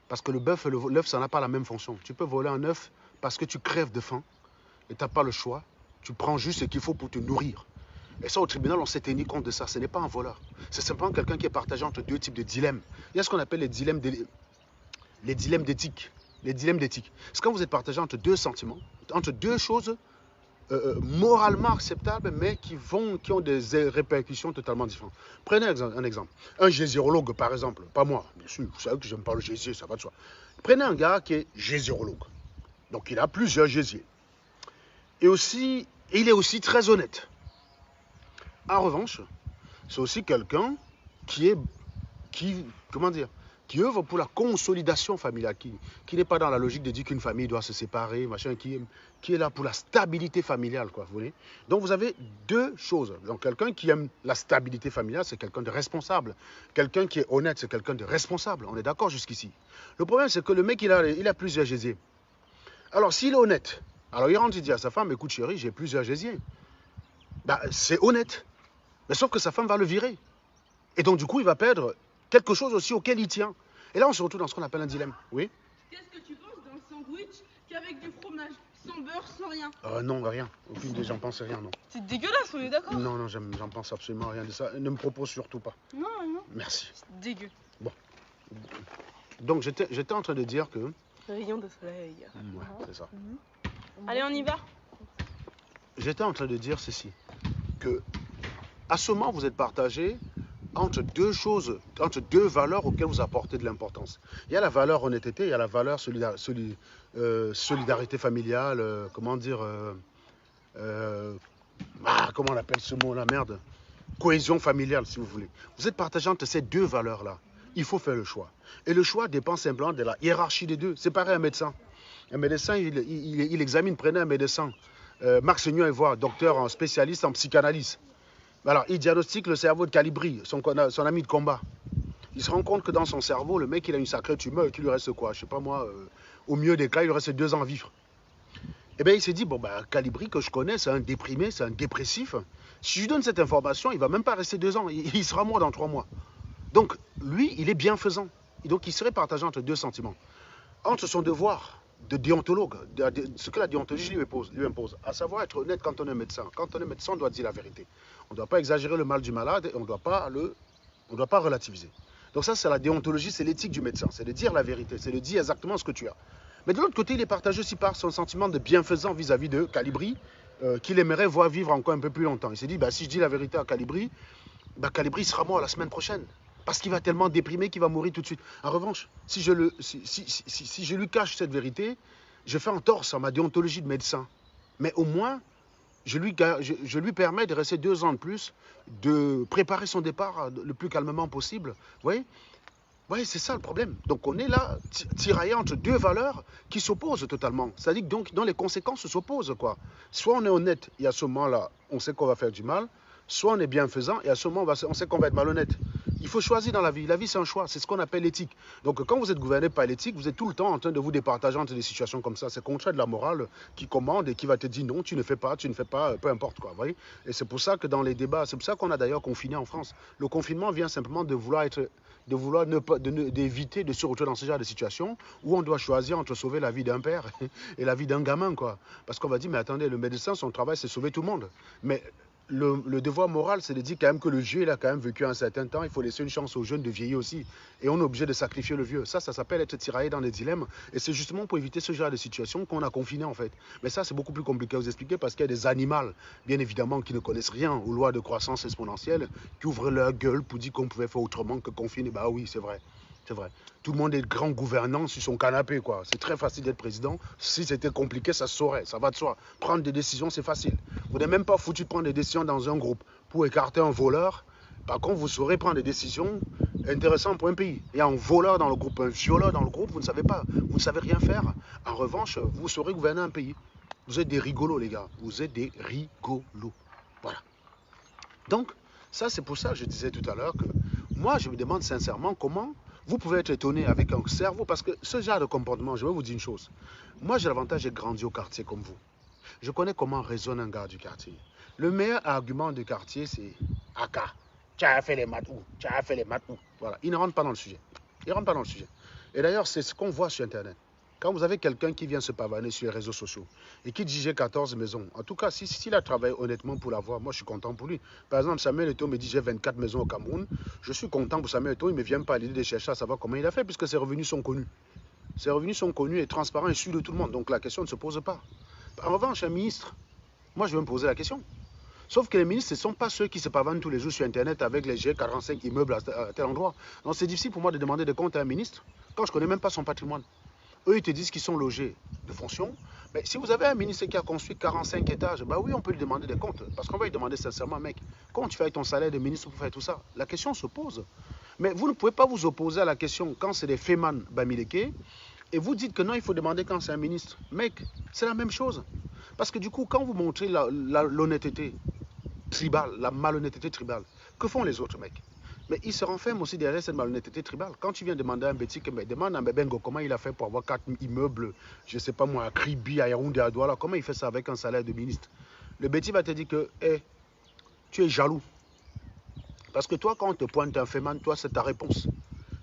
Parce que le bœuf et l'œuf, ça n'a pas la même fonction. Tu peux voler un œuf parce que tu crèves de faim et tu n'as pas le choix. Tu prends juste ce qu'il faut pour te nourrir. Et ça, au tribunal, on s'est tenu compte de ça. Ce n'est pas un voleur. C'est simplement quelqu'un qui est partagé entre deux types de dilemmes. Il y a ce qu'on appelle les dilemmes d'éthique. Les dilemmes d'éthique. C'est quand vous êtes partagé entre deux sentiments, entre deux choses moralement acceptables, mais qui ont des répercussions totalement différentes. Prenez un exemple. Un gésirologue, par exemple. Pas moi, bien sûr. Vous savez que j'aime pas le gésier, ça va de soi. Prenez un gars qui est gésirologue. Donc, il a plusieurs gésiers. Et il est aussi très honnête. En revanche, c'est aussi quelqu'un qui œuvre pour la consolidation familiale, qui n'est pas dans la logique de dire qu'une famille doit se séparer, machin, qui est là pour la stabilité familiale, quoi, vous voyez. Donc vous avez deux choses. Donc quelqu'un qui aime la stabilité familiale, c'est quelqu'un de responsable. Quelqu'un qui est honnête, c'est quelqu'un de responsable. On est d'accord jusqu'ici. Le problème, c'est que le mec, il a plusieurs gésiers. Alors s'il est honnête, alors il rentre, il dit à sa femme, écoute chérie, j'ai plusieurs gésiers. Bah, c'est honnête. Mais sauf que sa femme va le virer. Et donc du coup, il va perdre quelque chose aussi auquel il tient. Et là, on se retrouve dans ce qu'on appelle un dilemme. Oui? Qu'est-ce que tu penses d'un sandwich qu'avec du fromage, sans beurre, sans rien? Non, rien. Aucune des gens pensent rien, non. C'est dégueulasse, on est d'accord? Non, j'en pense absolument rien de ça. Ne me propose surtout pas. Non. Merci. C'est dégueu. Bon. Donc, j'étais en train de dire que... Rayon de soleil. Ouais, c'est ça. Allez, on y va? J'étais en train de dire ceci. Que, à ce moment, vous êtes partagé entre deux choses, entre deux valeurs auxquelles vous apportez de l'importance. Il y a la valeur honnêteté, il y a la valeur solidarité familiale, comment on appelle ce mot-là, merde, cohésion familiale, si vous voulez. Vous êtes partagé entre ces deux valeurs-là. Il faut faire le choix. Et le choix dépend simplement de la hiérarchie des deux. C'est pareil un médecin. Un médecin, il examine, prenez un médecin, Marc Seignon et voir, docteur, en spécialiste en psychanalyse. Alors, il diagnostique le cerveau de Calibri, son ami de combat. Il se rend compte que dans son cerveau, le mec, il a une sacrée tumeur et qu'il lui reste quoi? Je sais pas moi, au mieux des cas, il lui reste 2 ans à vivre. Et bien, il s'est dit, bon, ben, Calibri, que je connais, c'est un déprimé, c'est un dépressif. Si je lui donne cette information, il va même pas rester 2 ans. Il sera mort dans 3 mois. Donc, lui, il est bienfaisant. Et donc, il serait partagé entre deux sentiments. Entre son devoir de déontologue, ce que la déontologie lui impose, à savoir être honnête quand on est médecin. Quand on est médecin, on doit dire la vérité. On ne doit pas exagérer le mal du malade et on ne doit pas relativiser. Donc ça, c'est la déontologie, c'est l'éthique du médecin. C'est de dire la vérité, c'est de dire exactement ce que tu as. Mais de l'autre côté, il est partagé aussi par son sentiment de bienfaisant vis-à-vis de Calibri, qu'il aimerait voir vivre encore un peu plus longtemps. Il s'est dit, bah, si je dis la vérité à Calibri, bah, Calibri sera mort la semaine prochaine. Parce qu'il va tellement déprimer qu'il va mourir tout de suite. En revanche, si je lui cache cette vérité, je fais en torse à ma déontologie de médecin. Mais au moins, je lui permets de rester 2 ans de plus, de préparer son départ le plus calmement possible. Vous voyez? Oui, c'est ça le problème. Donc on est là, tiraillé entre 2 valeurs qui s'opposent totalement. C'est-à-dire que donc, dans les conséquences s'opposent, quoi. Soit on est honnête, et à ce moment-là, on sait qu'on va faire du mal, soit on est bienfaisant, et à ce moment, on sait qu'on va être malhonnête. Il faut choisir dans la vie. La vie, c'est un choix. C'est ce qu'on appelle l'éthique. Donc quand vous êtes gouverné par l'éthique, vous êtes tout le temps en train de vous départager entre des situations comme ça. C'est le contraire de la morale qui commande et qui va te dire non, tu ne fais pas, peu importe, quoi. Vous voyez? Et c'est pour ça que dans les débats, c'est pour ça qu'on a d'ailleurs confiné en France. Le confinement vient simplement de vouloir d'éviter de se retrouver dans ce genre de situation où on doit choisir entre sauver la vie d'un père et la vie d'un gamin, quoi. Parce qu'on va dire, mais attendez, le médecin, son travail, c'est sauver tout le monde. Mais le devoir moral, c'est de dire quand même que le vieux, il a quand même vécu un certain temps. Il faut laisser une chance aux jeunes de vieillir aussi. Et on est obligé de sacrifier le vieux. Ça s'appelle être tiraillé dans des dilemmes. Et c'est justement pour éviter ce genre de situation qu'on a confiné, en fait. Mais ça, c'est beaucoup plus compliqué à vous expliquer parce qu'il y a des animaux, bien évidemment, qui ne connaissent rien aux lois de croissance exponentielle, qui ouvrent leur gueule pour dire qu'on pouvait faire autrement que confiner. Bah oui, c'est vrai. C'est vrai. Tout le monde est grand gouvernant sur son canapé, quoi. C'est très facile d'être président. Si c'était compliqué, ça se saurait. Ça va de soi. Prendre des décisions, c'est facile. Vous n'êtes même pas foutu de prendre des décisions dans un groupe pour écarter un voleur. Par contre, vous saurez prendre des décisions intéressantes pour un pays. Il y a un voleur dans le groupe, un violeur dans le groupe, vous ne savez pas. Vous ne savez rien faire. En revanche, vous saurez gouverner un pays. Vous êtes des rigolos, les gars. Vous êtes des rigolos. Voilà. Donc, ça, c'est pour ça que je disais tout à l'heure que moi, je me demande sincèrement comment vous pouvez être étonné avec un cerveau, parce que ce genre de comportement, je vais vous dire une chose. Moi, j'ai l'avantage d'être grandi au quartier comme vous. Je connais comment raisonne un gars du quartier. Le meilleur argument du quartier, c'est « Aka, tu as fait les maths où? Tu as fait les maths où ?» Voilà, il ne rentre pas dans le sujet. Il ne rentre pas dans le sujet. Et d'ailleurs, c'est ce qu'on voit sur Internet. Quand vous avez quelqu'un qui vient se pavaner sur les réseaux sociaux et qui dit j'ai 14 maisons, en tout cas, s'il a travaillé honnêtement pour l'avoir, moi je suis content pour lui. Par exemple, Samuel Eto'o me dit j'ai 24 maisons au Cameroun. Je suis content pour Samuel Eto'o, il ne me vient pas à l'idée de chercher à savoir comment il a fait puisque ses revenus sont connus. Ses revenus sont connus et transparents et sûrs de tout le monde. Donc la question ne se pose pas. En revanche, un ministre, moi je vais me poser la question. Sauf que les ministres, ce ne sont pas ceux qui se pavanent tous les jours sur Internet avec les G45 immeubles à tel endroit. Donc c'est difficile pour moi de demander des comptes à un ministre quand je ne connais même pas son patrimoine. Eux, ils te disent qu'ils sont logés de fonction. Mais si vous avez un ministre qui a construit 45 étages, bah oui, on peut lui demander des comptes. Parce qu'on va lui demander sincèrement, mec, comment tu fais avec ton salaire de ministre pour faire tout ça? La question se pose. Mais vous ne pouvez pas vous opposer à la question quand c'est des Feman Bamileke et vous dites que non, il faut demander quand c'est un ministre. Mec, c'est la même chose. Parce que du coup, quand vous montrez l'honnêteté tribale, la malhonnêteté tribale, que font les autres, mecs? Mais ils se renferment aussi derrière cette malhonnêteté tribale. Quand tu viens demander à un Béti, demande à Mbengo comment il a fait pour avoir 4 immeubles, je ne sais pas moi, à Kribi, à Yaoundé, à Douala, comment il fait ça avec un salaire de ministre? Le Béti va te dire que hey, tu es jaloux. Parce que toi, quand on te pointe un Feman, toi, c'est ta réponse.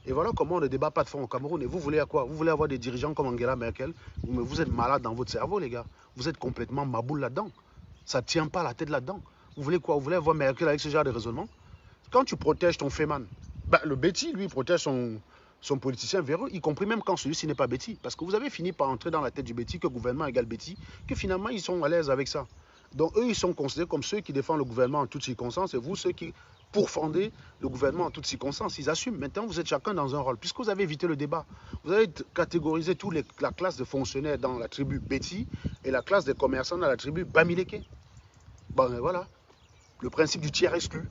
Et voilà comment on ne débat pas de fond au Cameroun. Et vous voulez à quoi? Vous voulez avoir des dirigeants comme Angela Merkel? Mais vous êtes malade dans votre cerveau, les gars. Vous êtes complètement maboule là-dedans. Ça ne tient pas la tête là-dedans. Vous voulez quoi? Vous voulez avoir Merkel avec ce genre de raisonnement? Quand tu protèges ton Feman, bah, le Béti, lui, protège son politicien véreux, y compris même quand celui-ci n'est pas Béti. Parce que vous avez fini par entrer dans la tête du Béti que gouvernement égale Béti, que finalement, ils sont à l'aise avec ça. Donc, eux, ils sont considérés comme ceux qui défendent le gouvernement en toutes circonstances, et vous, ceux qui pourfendez le gouvernement en toutes circonstances. Ils assument. Maintenant, vous êtes chacun dans un rôle. Puisque vous avez évité le débat, vous avez catégorisé la classe de fonctionnaires dans la tribu Béti et la classe des commerçants dans la tribu Bamileke. Bon, ben voilà. Le principe du tiers exclu.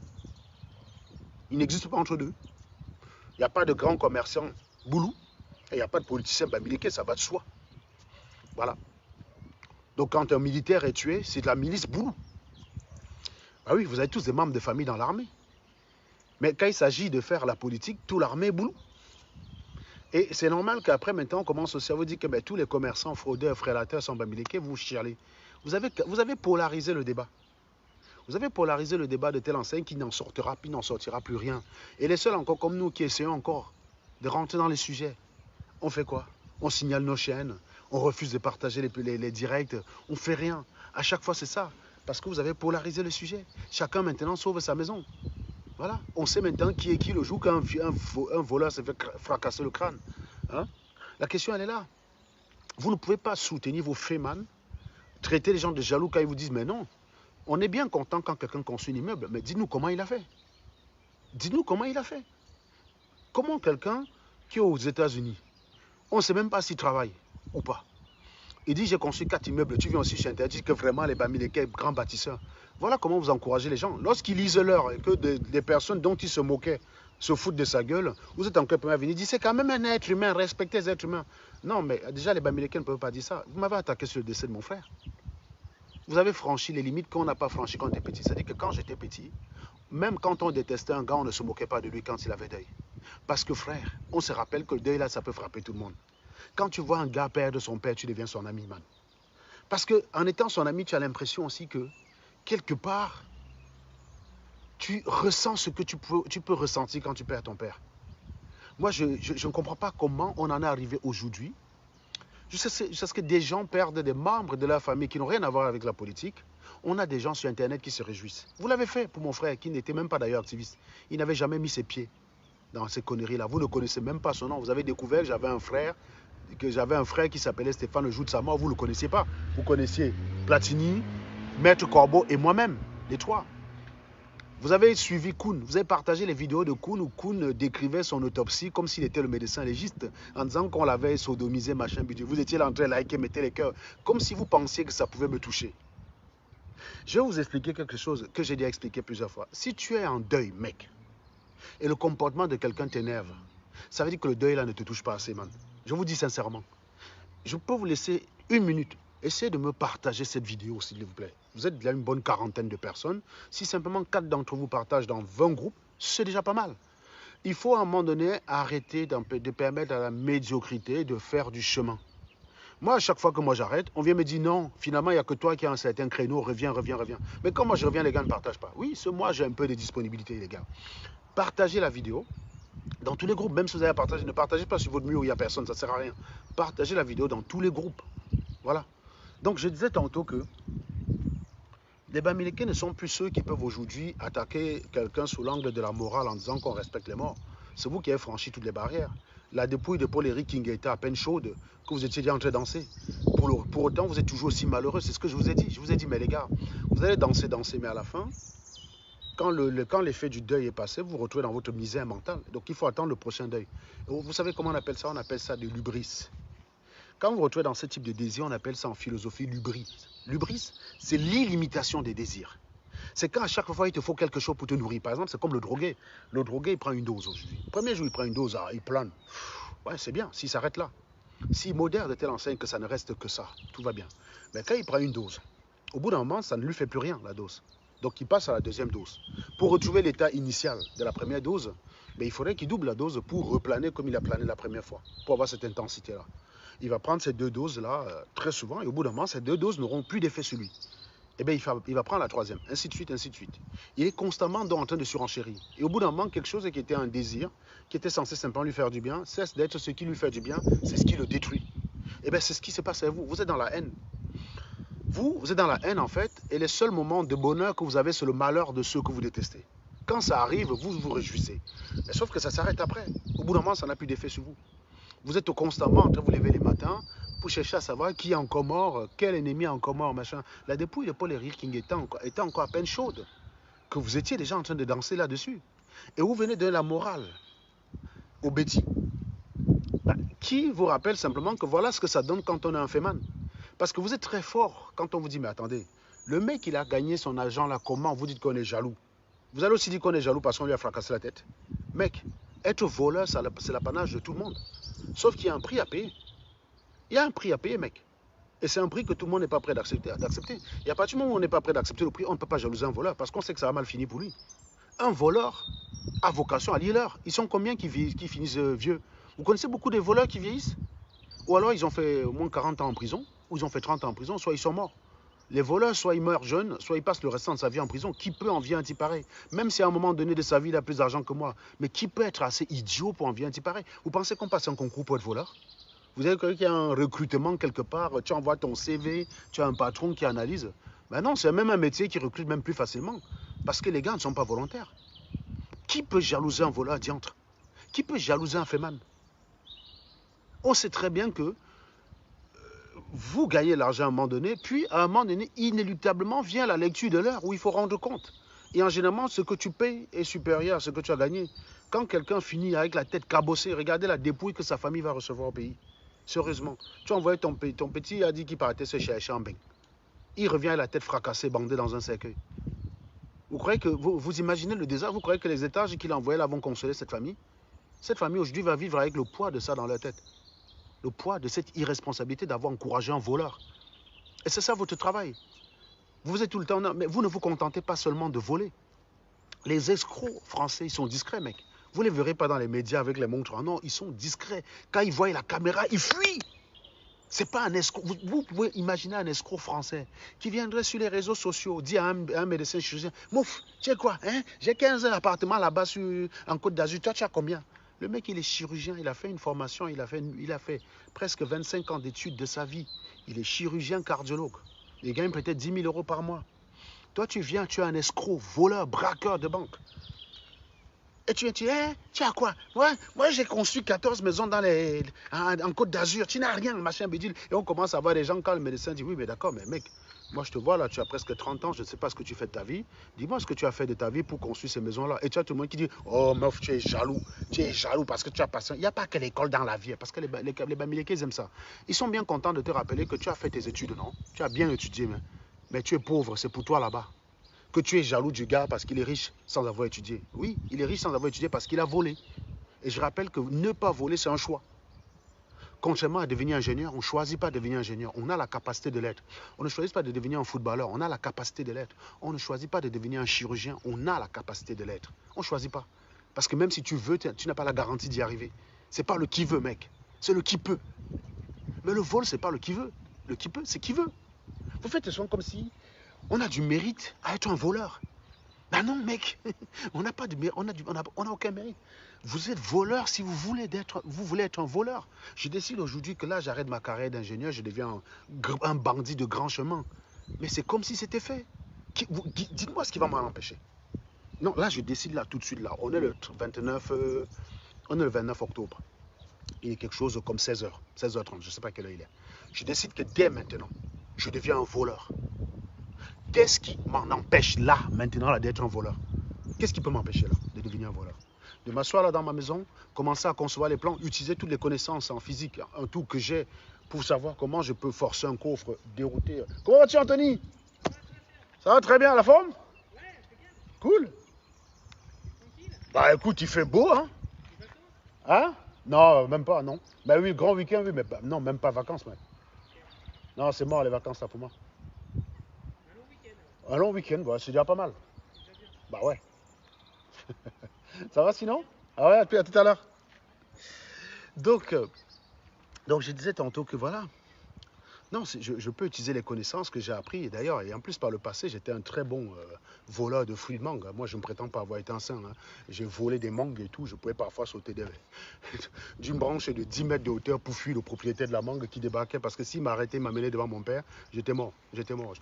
Il n'existe pas entre deux. Il n'y a pas de grands commerçants boulou et il n'y a pas de politiciens bamileke, ça va de soi. Voilà. Donc quand un militaire est tué, c'est de la milice boulou. Ah oui, vous avez tous des membres de famille dans l'armée. Mais quand il s'agit de faire la politique, toute l'armée est boulou. Et c'est normal qu'après, maintenant, on commence aussi à vous dire que ben, tous les commerçants, fraudeurs, frélateurs sont bamileke, vous chialez. Vous avez polarisé le débat. Vous avez polarisé le débat de telle enseigne qui n'en sortira, puis n'en sortira plus rien. Et les seuls encore comme nous qui essayons encore de rentrer dans les sujets, on fait quoi? On signale nos chaînes, on refuse de partager les directs, on ne fait rien. À chaque fois c'est ça, parce que vous avez polarisé le sujet. Chacun maintenant sauve sa maison. Voilà, on sait maintenant qui est qui le jour quand un voleur se fait fracasser le crâne. Hein? La question elle est là. Vous ne pouvez pas soutenir vos Feman, traiter les gens de jaloux quand ils vous disent mais non. On est bien content quand quelqu'un construit un immeuble, mais dites-nous comment il a fait. Dites-nous comment il a fait. Comment quelqu'un qui est aux États-Unis, on ne sait même pas s'il travaille ou pas. Il dit, j'ai construit 4 immeubles, tu viens aussi chez Internet, que vraiment les Bamileke, grands bâtisseurs. Voilà comment vous encouragez les gens. Lorsqu'ils lisent l'heure et que des personnes dont ils se moquaient se foutent de sa gueule, vous êtes encore à venir dire, c'est quand même un être humain, respectez les êtres humains. Non, mais déjà les Bamileke ne peuvent pas dire ça. Vous m'avez attaqué sur le décès de mon frère. Vous avez franchi les limites qu'on n'a pas franchies quand on était petit. C'est-à-dire que quand j'étais petit, même quand on détestait un gars, on ne se moquait pas de lui quand il avait deuil. Parce que frère, on se rappelle que le deuil là, ça peut frapper tout le monde. Quand tu vois un gars perdre son père, tu deviens son ami, man. Parce qu'en étant son ami, tu as l'impression aussi que, quelque part, tu ressens ce que tu peux ressentir quand tu perds ton père. Moi, je ne comprends pas comment on en est arrivé aujourd'hui. Je sais que des gens perdent des membres de leur famille qui n'ont rien à voir avec la politique. On a des gens sur Internet qui se réjouissent. Vous l'avez fait pour mon frère, qui n'était même pas d'ailleurs activiste. Il n'avait jamais mis ses pieds dans ces conneries-là. Vous ne connaissez même pas son nom. Vous avez découvert que j'avais un frère qui s'appelait Stéphane Jout-Sama. Vous ne le connaissiez pas. Vous connaissiez Platini, Maître Corbeau et moi-même, les trois. Vous avez suivi Koun, vous avez partagé les vidéos de Koun où Koun décrivait son autopsie comme s'il était le médecin légiste en disant qu'on l'avait sodomisé, machin, bidule. Vous étiez là en train de liker, mettez les cœurs, comme si vous pensiez que ça pouvait me toucher. Je vais vous expliquer quelque chose que j'ai déjà expliqué plusieurs fois. Si tu es en deuil, mec, et le comportement de quelqu'un t'énerve, ça veut dire que le deuil là ne te touche pas assez, man. Je vous dis sincèrement. Je peux vous laisser 1 minute. Essayez de me partager cette vidéo, s'il vous plaît. Vous êtes là une bonne quarantaine de personnes. Si simplement 4 d'entre vous partagent dans 20 groupes, c'est déjà pas mal. Il faut à un moment donné arrêter de permettre à la médiocrité de faire du chemin. Moi, à chaque fois que moi j'arrête, on vient me dire non, finalement, il n'y a que toi qui as un certain créneau, reviens. Mais quand moi je reviens, les gars ne partagent pas. Oui, moi j'ai un peu de disponibilité, les gars. Partagez la vidéo. Dans tous les groupes, même si vous avez à partager, ne partagez pas sur votre mur où il n'y a personne, ça ne sert à rien. Partagez la vidéo dans tous les groupes. Voilà. Donc je disais tantôt que les Bamileke ne sont plus ceux qui peuvent aujourd'hui attaquer quelqu'un sous l'angle de la morale en disant qu'on respecte les morts. C'est vous qui avez franchi toutes les barrières. La dépouille de Paul Éric King était à peine chaude que vous étiez déjà en train de danser. Pour autant, vous êtes toujours aussi malheureux. C'est ce que je vous ai dit. Je vous ai dit, mais les gars, vous allez danser, mais à la fin, quand l'effet du deuil est passé, vous vous retrouvez dans votre misère mentale. Donc il faut attendre le prochain deuil. Et vous savez comment on appelle ça? On appelle ça de l'hubris. Quand vous vous retrouvez dans ce type de désir, on appelle ça en philosophie l'hubris. L'hubris, c'est l'illimitation des désirs. C'est quand à chaque fois, il te faut quelque chose pour te nourrir. Par exemple, c'est comme le drogué. Le drogué, il prend une dose aujourd'hui. Le premier jour, il prend une dose, il plane. Ouais, c'est bien, s'il s'arrête là. S'il modère de telle enseigne que ça ne reste que ça, tout va bien. Mais quand il prend une dose, au bout d'un moment, ça ne lui fait plus rien, la dose. Donc, il passe à la deuxième dose. Pour retrouver l'état initial de la première dose, il faudrait qu'il double la dose pour replaner comme il a plané la première fois, pour avoir cette intensité-là. Il va prendre ces 2 doses-là très souvent et au bout d'un moment, ces 2 doses n'auront plus d'effet sur lui. Eh bien, il va prendre la 3e, ainsi de suite, ainsi de suite. Il est constamment en train de surenchérir. Et au bout d'un moment, quelque chose qui était un désir, qui était censé simplement lui faire du bien, cesse d'être ce qui lui fait du bien, c'est ce qui le détruit. Eh bien, c'est ce qui se passe à vous. Vous êtes dans la haine. Vous êtes dans la haine, en fait, et les seuls moments de bonheur que vous avez, c'est le malheur de ceux que vous détestez. Quand ça arrive, vous vous réjouissez. Mais sauf que ça s'arrête après. Au bout d'un moment, ça n'a plus d'effet sur vous. Vous êtes constamment en train de vous lever les matins pour chercher à savoir qui est encore mort, quel ennemi est encore mort, machin. La dépouille de Paul Éric King était encore à peine chaude, que vous étiez déjà en train de danser là-dessus. Et vous venez donner la morale aux bêtis. Qui vous rappelle simplement que voilà ce que ça donne quand on est un féman. Parce que vous êtes très fort quand on vous dit, mais attendez, le mec il a gagné son argent là, comment vous dites qu'on est jaloux? Vous allez aussi dire qu'on est jaloux parce qu'on lui a fracassé la tête. Mec, être voleur, c'est l'apanage de tout le monde. Sauf qu'il y a un prix à payer. Il y a un prix à payer, mec. Et c'est un prix que tout le monde n'est pas prêt d'accepter. Et à partir du moment où on n'est pas prêt d'accepter le prix, on ne peut pas jalouser un voleur parce qu'on sait que ça va mal finir pour lui. Un voleur a vocation à l'heure. Ils sont combien qui finissent vieux? Vous connaissez beaucoup de voleurs qui vieillissent? Ou alors ils ont fait au moins 40 ans en prison, ou ils ont fait 30 ans en prison, soit ils sont morts. Les voleurs, soit ils meurent jeunes, soit ils passent le restant de sa vie en prison. Qui peut en vivre un petit pareil? Même si à un moment donné de sa vie, il a plus d'argent que moi. Mais qui peut être assez idiot pour en vivre un petit pareil? Vous pensez qu'on passe un concours pour être voleur? Vous avez qu'il y a un recrutement quelque part, tu envoies ton CV, tu as un patron qui analyse. Ben non, c'est même un métier qui recrute même plus facilement. Parce que les gars ne sont pas volontaires. Qui peut jalouser un voleur diantre? Qui peut jalouser un féman? On sait très bien que vous gagnez l'argent à un moment donné, puis à un moment donné, inéluctablement vient la lecture de l'heure où il faut rendre compte. Et en général, ce que tu payes est supérieur à ce que tu as gagné. Quand quelqu'un finit avec la tête cabossée, regardez la dépouille que sa famille va recevoir au pays. Sérieusement. Tu as envoyé ton petit, a dit qu'il partait se chercher en bain. Il revient avec la tête fracassée, bandée dans un cercueil. Vous croyez que, vous imaginez le désastre? Vous croyez que les étages qu'il a envoyés là vont consoler cette famille? Cette famille aujourd'hui va vivre avec le poids de ça dans leur tête. Le poids de cette irresponsabilité d'avoir encouragé un voleur. Et c'est ça votre travail. Vous êtes tout le temps... Mais vous ne vous contentez pas seulement de voler. Les escrocs français, ils sont discrets, mec. Vous ne les verrez pas dans les médias avec les montres. Non, ils sont discrets. Quand ils voient la caméra, ils fuient. C'est pas un escroc. Vous pouvez imaginer un escroc français qui viendrait sur les réseaux sociaux, dire à un médecin chirurgien, Mouf, tu sais quoi, hein? J'ai 15 appartements là-bas en Côte d'Azur. Toi, tu as combien? Le mec, il est chirurgien, il a fait une formation, il a fait presque 25 ans d'études de sa vie. Il est chirurgien cardiologue. Il gagne peut-être 10 000 € par mois. Toi, tu viens, tu es un escroc, voleur, braqueur de banque. Et tu as quoi? Moi j'ai construit 14 maisons en Côte d'Azur. Tu n'as rien, machin, bidule. Et on commence à voir des gens quand le médecin dit, oui, mais d'accord, mais mec, moi je te vois là, tu as presque 30 ans, je ne sais pas ce que tu fais de ta vie. Dis-moi ce que tu as fait de ta vie pour construire ces maisons-là. Et tu as tout le monde qui dit, oh meuf, tu es jaloux parce que tu as passé. Il n'y a pas que l'école dans la vie, parce que les Bamileke, ils aiment ça. Ils sont bien contents de te rappeler que tu as fait tes études, non? Tu as bien étudié, mais tu es pauvre, c'est pour toi là-bas. Que tu es jaloux du gars parce qu'il est riche sans avoir étudié. Oui, il est riche sans avoir étudié parce qu'il a volé. Et je rappelle que ne pas voler, c'est un choix. Contrairement à devenir ingénieur, on ne choisit pas de devenir ingénieur. On a la capacité de l'être. On ne choisit pas de devenir un footballeur. On a la capacité de l'être. On ne choisit pas de devenir un chirurgien. On a la capacité de l'être. On ne choisit pas. Parce que même si tu veux, tu n'as pas la garantie d'y arriver. Ce n'est pas le qui veut, mec. C'est le qui peut. Mais le vol, ce n'est pas le qui veut. Le qui peut, c'est qui veut. Vous faites souvent comme si on a du mérite à être un voleur. Ben non, mec, on n'a pas de mérite, on n'a aucun mérite. Vous êtes voleur si vous voulez être un voleur. Je décide aujourd'hui que là, j'arrête ma carrière d'ingénieur, je deviens un bandit de grand chemin. Mais c'est comme si c'était fait. Dites-moi ce qui va m'en empêcher. Non, là, je décide là, tout de suite, là. On est le 29 octobre. Il est quelque chose comme 16h, 16h30, je ne sais pas quelle heure il est. Je décide que dès maintenant, je deviens un voleur. Qu'est-ce qui m'en empêche là, maintenant, là, d'être un voleur? Qu'est-ce qui peut m'empêcher là, de devenir un voleur? De m'asseoir là dans ma maison, commencer à concevoir les plans, utiliser toutes les connaissances en physique, un tout que j'ai, pour savoir comment je peux forcer un coffre, dérouter. Comment vas-tu, Anthony? Ça va très bien, la forme? Cool. Bah écoute, il fait beau, hein? Hein? Non, même pas, non. Ben oui, grand week-end, oui, mais non, même pas vacances, même. Non, c'est mort les vacances là pour moi. Un long week-end, ouais, c'est déjà pas mal. Bah ouais. Ça va sinon? Ah ouais, à tout à l'heure. Donc je disais tantôt que voilà. Non, je peux utiliser les connaissances que j'ai apprises. D'ailleurs, et en plus par le passé, j'étais un très bon voleur de fruits de mangue. Moi, je ne prétends pas avoir été un saint. Hein. J'ai volé des mangues et tout. Je pouvais parfois sauter d'une branche de 10 mètres de hauteur pour fuir le propriétaire de la mangue qui débarquait. Parce que s'il m'arrêtait, il m'amenait devant mon père, j'étais mort. J'étais mort.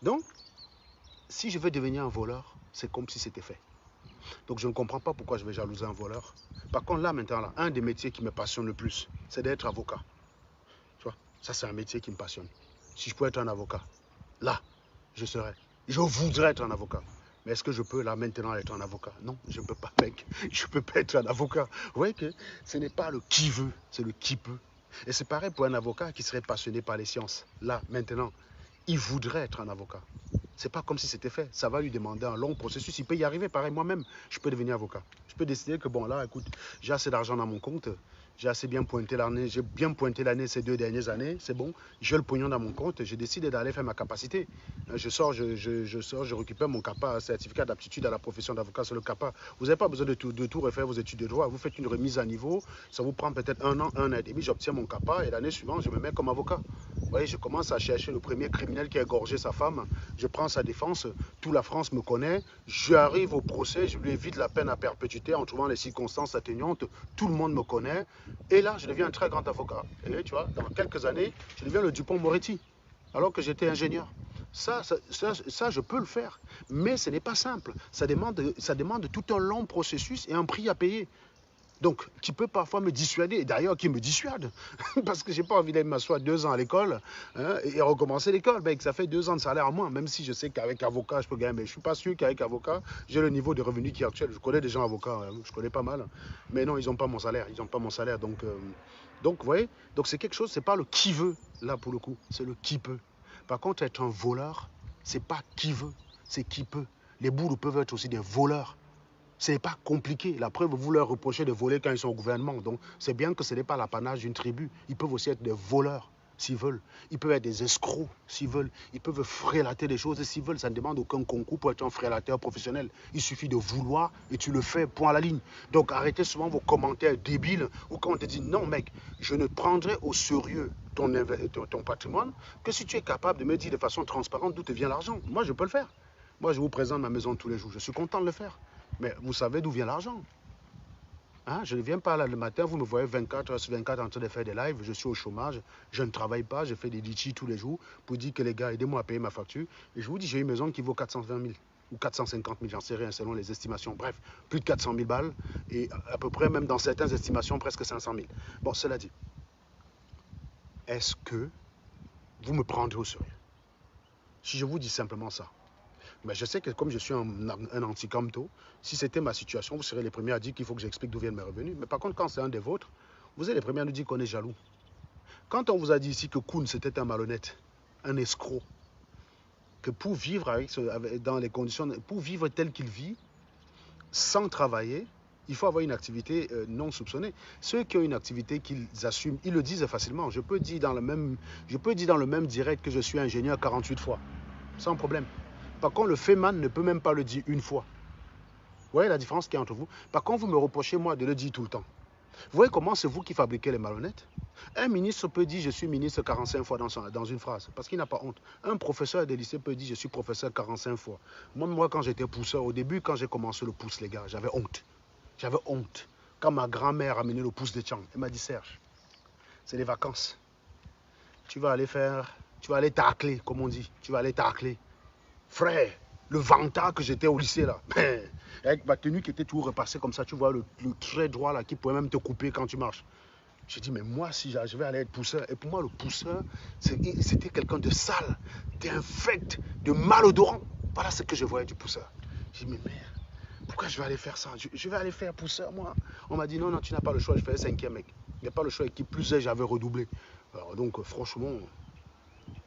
Donc, si je veux devenir un voleur, c'est comme si c'était fait. Donc, je ne comprends pas pourquoi je vais jalouser un voleur. Par contre, là, maintenant, là, un des métiers qui me passionne le plus, c'est d'être avocat. Tu vois, ça, c'est un métier qui me passionne. Si je pouvais être un avocat, là, je voudrais être un avocat. Mais est-ce que je peux, là, maintenant, être un avocat? Non, je ne peux pas, mec. Je ne peux pas être un avocat. Vous voyez que ce n'est pas le qui veut, c'est le qui peut. Et c'est pareil pour un avocat qui serait passionné par les sciences. Là, maintenant, il voudrait être un avocat. C'est pas comme si c'était fait. Ça va lui demander un long processus. Il peut y arriver. Pareil, moi-même, je peux devenir avocat. Je peux décider que, bon, là, écoute, j'ai assez d'argent dans mon compte. J'ai assez bien pointé l'année. J'ai bien pointé l'année ces 2 dernières années. C'est bon. J'ai le pognon dans mon compte. J'ai décidé d'aller faire ma capacité. Je récupère mon CAPA, certificat d'aptitude à la profession d'avocat, c'est le CAPA. Vous n'avez pas besoin de tout refaire vos études de droit. Vous faites une remise à niveau. Ça vous prend peut-être 1 an, 1 an et demi. J'obtiens mon CAPA et l'année suivante, je me mets comme avocat. Vous voyez, je commence à chercher le premier criminel qui a égorgé sa femme. Je prends sa défense. Toute la France me connaît. J'arrive au procès. Je lui évite la peine à perpétuité en trouvant les circonstances atténuantes. Tout le monde me connaît. Et là, je deviens un très grand avocat. Et tu vois, dans quelques années, je deviens le Dupont-Moretti, alors que j'étais ingénieur. Ça, je peux le faire. Mais ce n'est pas simple. Ça demande tout un long processus et un prix à payer. Donc, qui peut parfois me dissuader, et d'ailleurs qui me dissuade, parce que je n'ai pas envie d'aller m'asseoir 2 ans à l'école et recommencer l'école. Ben, ça fait 2 ans de salaire en moins, même si je sais qu'avec avocat, je peux gagner. Mais je ne suis pas sûr qu'avec avocat, j'ai le niveau de revenu qui est actuel. Je connais des gens avocats, je connais pas mal. Mais non, ils n'ont pas mon salaire. Ils n'ont pas mon salaire. Donc, vous voyez, donc c'est quelque chose, ce n'est pas le qui veut, là, pour le coup. C'est le qui peut. Par contre, être un voleur, ce n'est pas qui veut, c'est qui peut. Les bourreaux peuvent être aussi des voleurs. Ce n'est pas compliqué. La preuve, vous leur reprochez de voler quand ils sont au gouvernement. Donc, c'est bien que ce n'est pas l'apanage d'une tribu. Ils peuvent aussi être des voleurs, s'ils veulent. Ils peuvent être des escrocs, s'ils veulent. Ils peuvent frélater des choses, s'ils veulent. Ça ne demande aucun concours pour être un frélateur professionnel. Il suffit de vouloir et tu le fais, point à la ligne. Donc, arrêtez souvent vos commentaires débiles ou quand on te dit, non, mec, je ne prendrai au sérieux ton patrimoine que si tu es capable de me dire de façon transparente d'où te vient l'argent. Moi, je peux le faire. Moi, je vous présente ma maison tous les jours. Je suis content de le faire. Mais vous savez d'où vient l'argent. Hein? Je ne viens pas là le matin, vous me voyez 24 heures sur 24 en train de faire des lives, je suis au chômage, je ne travaille pas, je fais des litchis tous les jours pour dire que les gars, aidez-moi à payer ma facture. Et je vous dis, j'ai une maison qui vaut 420 000 ou 450 000, j'en sais rien selon les estimations. Bref, plus de 400 000 balles et à peu près, même dans certaines estimations, presque 500 000. Bon, cela dit, est-ce que vous me prendrez au sérieux? Si je vous dis simplement ça. Mais je sais que comme je suis un anti-camto, si c'était ma situation, vous serez les premiers à dire qu'il faut que j'explique d'où viennent mes revenus. Mais par contre, quand c'est un des vôtres, vous êtes les premiers à nous dire qu'on est jaloux. Quand on vous a dit ici que Koun, c'était un malhonnête, un escroc, que pour vivre dans les conditions, pour vivre tel qu'il vit, sans travailler, il faut avoir une activité non soupçonnée. Ceux qui ont une activité qu'ils assument, ils le disent facilement. Je peux dire dans le même direct que je suis ingénieur 48 fois, sans problème. Par contre, le féman ne peut même pas le dire une fois. Vous voyez la différence qu'il y a entre vous? Par contre, vous me reprochez, moi, de le dire tout le temps. Vous voyez comment c'est vous qui fabriquez les malhonnêtes? Un ministre peut dire « je suis ministre » 45 fois dans une phrase, parce qu'il n'a pas honte. Un professeur de lycée peut dire « je suis professeur » 45 fois. Moi, quand j'étais pousseur, au début, quand j'ai commencé le pouce, les gars, j'avais honte. J'avais honte. Quand ma grand-mère a amené le pouce de Tchang, elle m'a dit « Serge, c'est les vacances. Tu vas aller tacler, comme on dit. Tu vas aller tacler. » Frère, le vantard que j'étais au lycée là, avec ma tenue qui était toujours repassée comme ça, tu vois le trait droit là qui pouvait même te couper quand tu marches. J'ai dit, mais moi, si je vais aller être pousseur, et pour moi, le pousseur, c'était quelqu'un de sale, d'infect, de malodorant. Voilà ce que je voyais du pousseur. J'ai dit, mais merde, pourquoi je vais aller faire ça? Je vais aller faire pousseur, moi. On m'a dit, non, non, tu n'as pas le choix, je fais le 5e, mec. Il n'y a pas le choix, et qui plus est, j'avais redoublé. Alors donc, franchement...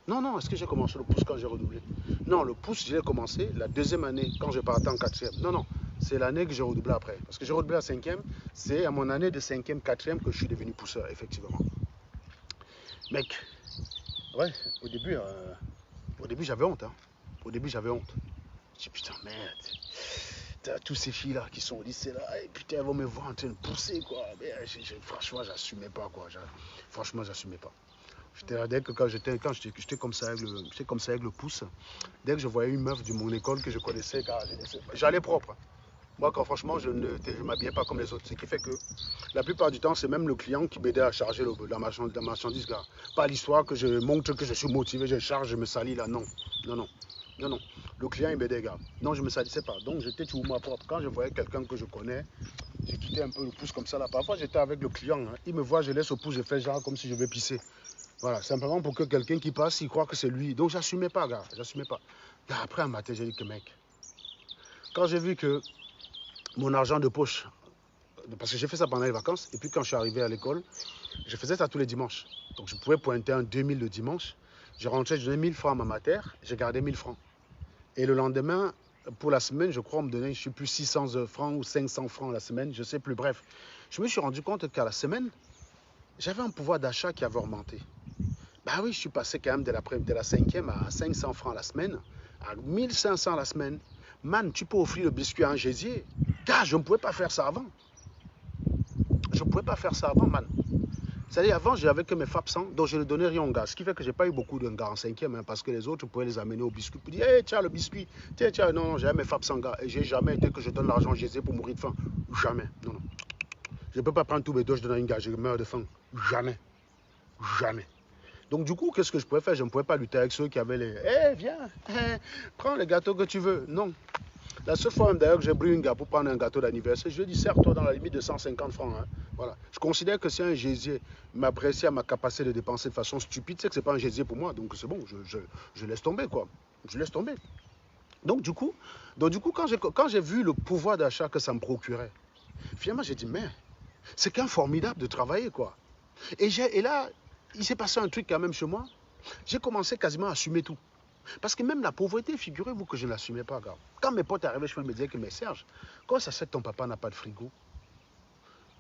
Non, est-ce que j'ai commencé le pouce quand j'ai redoublé? Non, le pouce, j'ai commencé la 2e année, quand je partais en 4e. Non, c'est l'année que j'ai redoublé après. Parce que j'ai redoublé à 5e, c'est à mon année de 5e, 4e que je suis devenu pousseur, effectivement. Mec, ouais, au début j'avais honte. Hein. Au début, j'avais honte. Je dis, putain, merde. T'as tous ces filles-là qui sont au lycée là, et putain, elles vont me voir en train de pousser, quoi. Mais, franchement, j'assumais pas, quoi. Franchement, j'assumais pas. J'étais là, dès que j'étais comme ça avec le pouce, dès que je voyais une meuf de mon école que je connaissais, j'allais propre. Moi, franchement, je ne m'habillais pas comme les autres. Ce qui fait que la plupart du temps, c'est même le client qui m'aidait à charger la marchandise. Gars. Pas l'histoire que je montre que je suis motivé, je charge, je me salis là. Non. Le client, il m'aidait, gars. Non, je ne me salissais pas. Donc, j'étais toujours moi propre. Quand je voyais quelqu'un que je connais, j'ai quitté un peu le pouce comme ça là. Parfois, j'étais avec le client. Hein. Il me voit, je laisse au pouce, je fais genre comme si je vais pisser. Voilà, simplement pour que quelqu'un qui passe, il croit que c'est lui. Donc, j'assumais pas, gars. J'assumais pas. Là, après, un matin, j'ai dit que mec, quand j'ai vu que mon argent de poche, parce que j'ai fait ça pendant les vacances, et puis quand je suis arrivé à l'école, je faisais ça tous les dimanches. Donc, je pouvais pointer un 2000 le dimanche. Je rentrais, je donnais 1000 francs à ma mère, j'ai gardé 1000 francs. Et le lendemain, pour la semaine, je crois, on me donnait, je ne sais plus, 600 francs ou 500 francs la semaine, je ne sais plus. Bref, je me suis rendu compte qu'à la semaine, j'avais un pouvoir d'achat qui avait augmenté. Bah oui, je suis passé quand même de la 5e à 500 francs la semaine, à 1500 la semaine. Man, tu peux offrir le biscuit à un gésier. Gars, je ne pouvais pas faire ça avant. Je ne pouvais pas faire ça avant, man. C'est-à-dire, avant, j'avais que mes FAP100, donc je ne donnais rien aux gars. Ce qui fait que je n'ai pas eu beaucoup de gars en 5e, hein, parce que les autres pouvaient les amener au biscuit. Pour dire, hey, tiens, le biscuit. Tiens, non, j'avais mes FAP100 gars. Et j'ai jamais été que je donne l'argent au gésier pour mourir de faim. Jamais. Non. Je ne peux pas prendre tous mes dos, je donne à une gars, je meurs de faim. Jamais. Donc du coup, qu'est-ce que je pouvais faire? Je ne pouvais pas lutter avec ceux qui avaient les... viens, prends les gâteaux que tu veux. Non. La seule fois même d'ailleurs que j'ai pris une gars pour prendre un gâteau d'anniversaire, je lui ai dit, sers-toi dans la limite de 150 francs. Hein. Voilà. Je considère que si un gésier m'apprécie à ma capacité de dépenser de façon stupide, c'est que ce n'est pas un gésier pour moi. Donc c'est bon, je laisse tomber, quoi. Je laisse tomber. Donc du coup quand j'ai vu le pouvoir d'achat que ça me procurait, finalement j'ai dit, mais c'est qu'un formidable de travailler, quoi. Et là, il s'est passé un truc quand même chez moi. J'ai commencé quasiment à assumer tout. Parce que même la pauvreté, figurez-vous que je ne l'assumais pas, gars. Quand mes potes arrivaient chez moi, ils me disaient que, mais Serge, comment ça se fait que ton papa n'a pas de frigo?